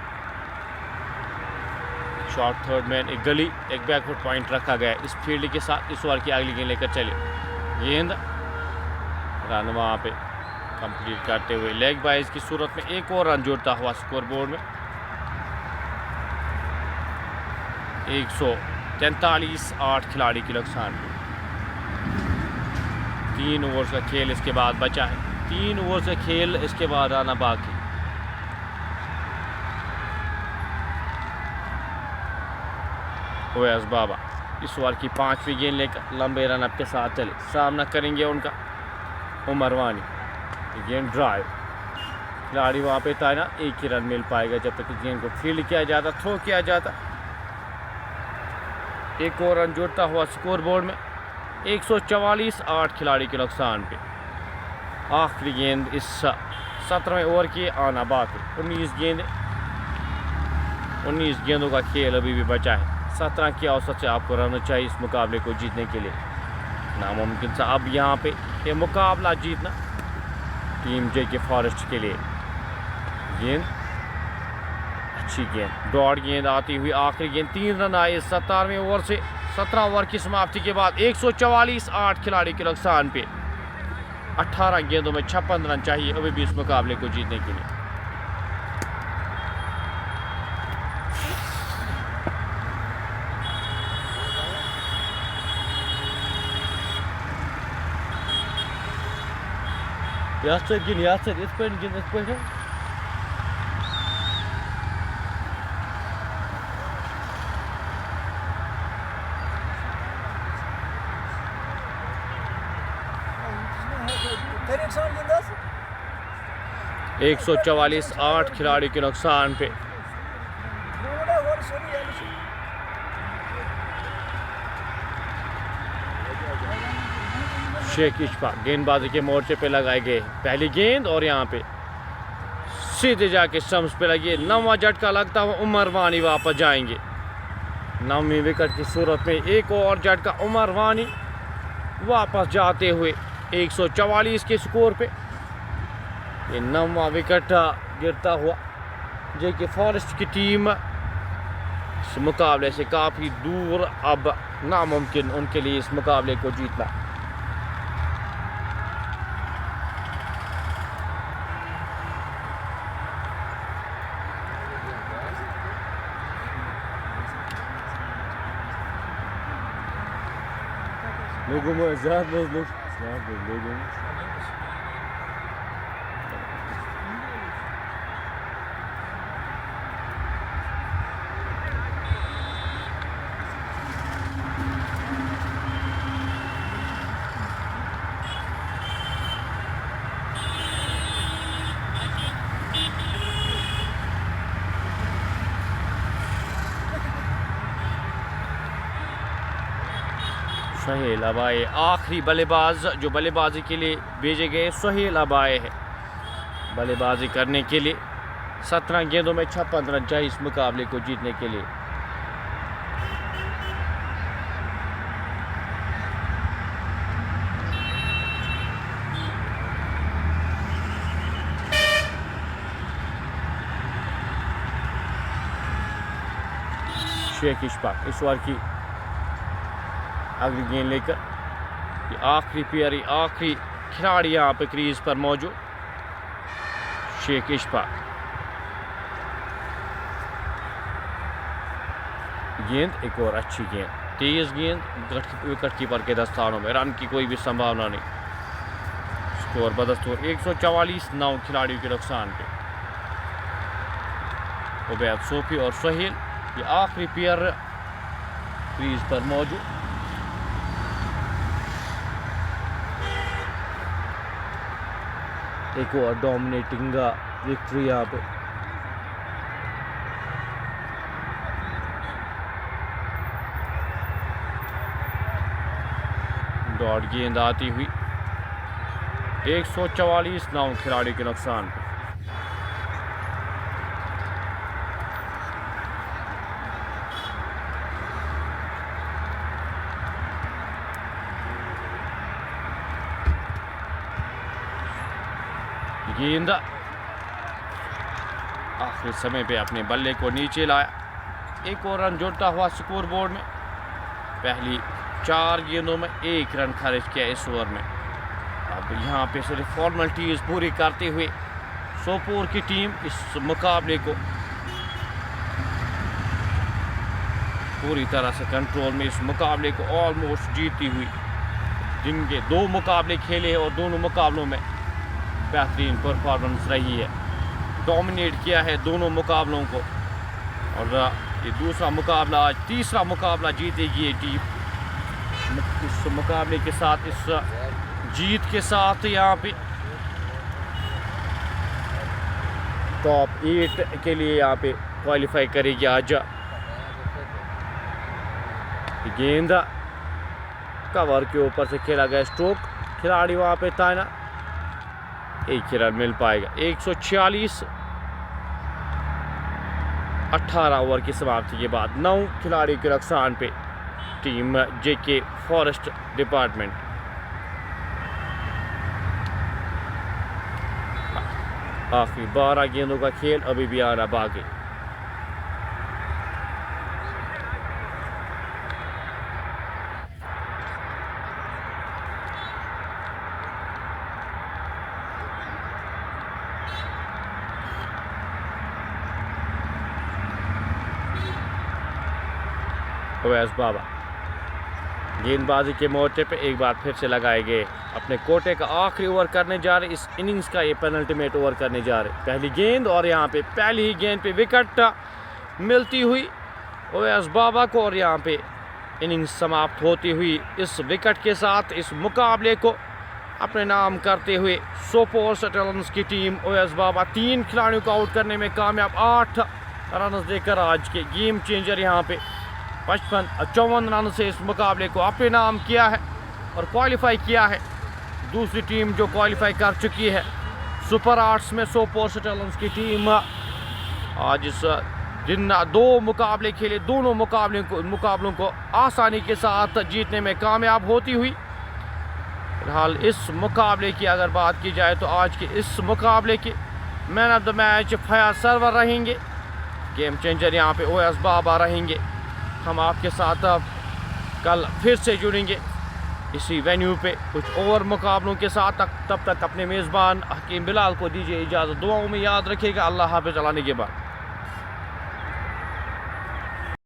शॉर्ट थर्ड मैन, एक गली, एक बैकवर्ड पॉइंट रखा गया इस फील्ड के साथ। इस ओवर की अगली गेंद लेकर चले। गेंद रन वहाँ पे कंप्लीट करते हुए लेग बाइज की सूरत में 1 और रन जोड़ता हुआ स्कोर बोर्ड में। 143 8 खिलाड़ी के नुकसान। 3 ओवर्स का खेल इसके बाद बचा है। 3 ओवर्स का खेल इसके बाद आना बाकी। ओवैस बाबा इस ओवर की 5वीं गेंद लेकर लंबे रन अप के साथ चले। सामना करेंगे उनका उमर वानी। गेंद ड्राइव, खिलाड़ी वहाँ पे तैनात, 1 ही रन मिल पाएगा जब तक गेंद को फील्ड किया जाता, थ्रो किया जाता। 1 और रन जोड़ता हुआ स्कोर बोर्ड में। 144 8 खिलाड़ी के नुकसान पे। आखिरी गेंद इस 17वें ओवर की आना बाकी। 19 गेंदों का खेल अभी भी बचा है। 17 की औसत से आपको रन चाहिए इस मुकाबले को जीतने के लिए। नामुमकिन सा अब यहाँ पे ये मुकाबला जीतना टीम JK फॉरेस्ट के लिए। गेंद अच्छी गेंद, डॉट गेंद आती हुई आखिरी गेंद। 3 रन आए 17वें ओवर से। 17 ओवर की समाप्ति के बाद 144, 8 खिलाड़ी के नुकसान पे 18 गेंदों में 56 रन चाहिए अभी भी इस मुकाबले को जीतने के लिए। एक 144, 8 खिलाड़ी के नुकसान पे शेख इशफाक गेंदबाजी के मोर्चे पे लगाए गए पहली गेंद और यहाँ पे सीधे जाके स्टंप्स पे लगी। 9वां झटका लगता हुआ उमर वानी वापस जाएंगे। 9वीं विकेट की सूरत में एक और झटका उमर वानी वापस जाते हुए 144 के स्कोर पे ये 9वां विकेट गिरता हुआ जो कि फॉरेस्ट की टीम इस मुकाबले से काफ़ी दूर, अब नामुमकिन उनके लिए इस मुकाबले को जीतना। लोगों में ज़्यादा लोगों सोहेल अबाए आखिरी बल्लेबाज जो बल्लेबाजी के लिए भेजे गए सोहेल अबाए है बल्लेबाजी करने के लिए। 17 गेंदों में 56 रन चाहिए इस मुकाबले को जीतने के लिए। शेख इशफाक इस ओवर की अगली गेंद लेकर ये आखिरी प्यारी आखिरी खिलाड़ी यहाँ पे क्रीज पर मौजूद शेख इशफाक। गेंद एक और अच्छी गेंद, तेज गेंद विकेट कीपर के दस्तानों में, रन की कोई भी संभावना नहीं। स्कोर बदस्तूर 144, 9 खिलाड़ियों के नुकसान पे। उबैद सोफी और सोहेल ये आखिरी पेयर क्रीज पर मौजूद। एक और डोमिनेटिंग विक्ट्री यहाँ पे। डॉट गेंद आती हुई 144, 9 खिलाड़ी के नुकसान पे। गेंद आखिरी समय पे अपने बल्ले को नीचे लाया। एक और रन जुड़ता हुआ स्कोर बोर्ड में। पहली 4 गेंदों में 1 रन खर्च किया इस ओवर में। अब यहाँ पे सिर्फ फॉर्मेलिटीज पूरी करते हुए सोपोर की टीम इस मुकाबले को पूरी तरह से कंट्रोल में, इस मुकाबले को ऑलमोस्ट जीतती हुई। जिनके 2 मुकाबले खेले हैं और दोनों मुकाबलों में बेहतरीन परफॉर्मेंस रही है, डोमिनेट किया है दोनों मुकाबलों को। और ये दूसरा मुकाबला, आज तीसरा मुकाबला जीतेगी ये टीम। इस मुकाबले के साथ, इस जीत के साथ यहाँ पे टॉप 8 के लिए यहाँ पे क्वालिफाई करेगी आज। गेंद कवर के ऊपर से खेला गया स्ट्रोक, खिलाड़ी वहाँ पे ताना, एक ही रन मिल पाएगा। 146, 18 ओवर की समाप्ति के बाद 9 खिलाड़ी के नुकसान पे टीम जेके फॉरेस्ट डिपार्टमेंट। आखिरी 12 गेंदों का खेल अभी भी आना बाकी। अवैस बाबा गेंदबाजी के मोर्चे पे एक बार फिर से लगाए गए अपने कोटे का आखिरी ओवर करने जा रहे, इस इनिंग्स का ये पेनल्टीमेट ओवर करने जा रहे। पहली गेंद और यहाँ पे पहली ही गेंद पे विकेट मिलती हुई अवैस बाबा को, और यहाँ पे इनिंग्स समाप्त होती हुई इस विकेट के साथ इस मुकाबले को अपने नाम करते हुए सोपोर रन्स की टीम अवैस बाबा 3 खिलाड़ियों को आउट करने में कामयाब, 8 रन देकर आज के गेम चेंजर यहाँ पे 54 रन से इस मुकाबले को अपने नाम किया है और क्वालिफाई किया है। दूसरी टीम जो क्वालिफाई कर चुकी है सुपर 8 में सोपोर रन्स की टीम आज इस दिन 2 मुकाबले खेले, दोनों मुकाबलों को आसानी के साथ जीतने में कामयाब होती हुई। फिलहाल इस मुकाबले की अगर बात की जाए तो आज के इस मुकाबले के man of the match Fayaz Sarwar रहेंगे, गेम चेंजर यहाँ पे अवैस बाबा रहेंगे। हम आपके साथ कल फिर से जुड़ेंगे इसी वेन्यू पे कुछ और मुकाबलों के साथ। तब तक अपने मेज़बान हकीम बिलाल को दीजिए इजाज़त, दुआओं में याद रखिएगा। अल्लाह हाफ़िज़, अल्लाह निगहबान।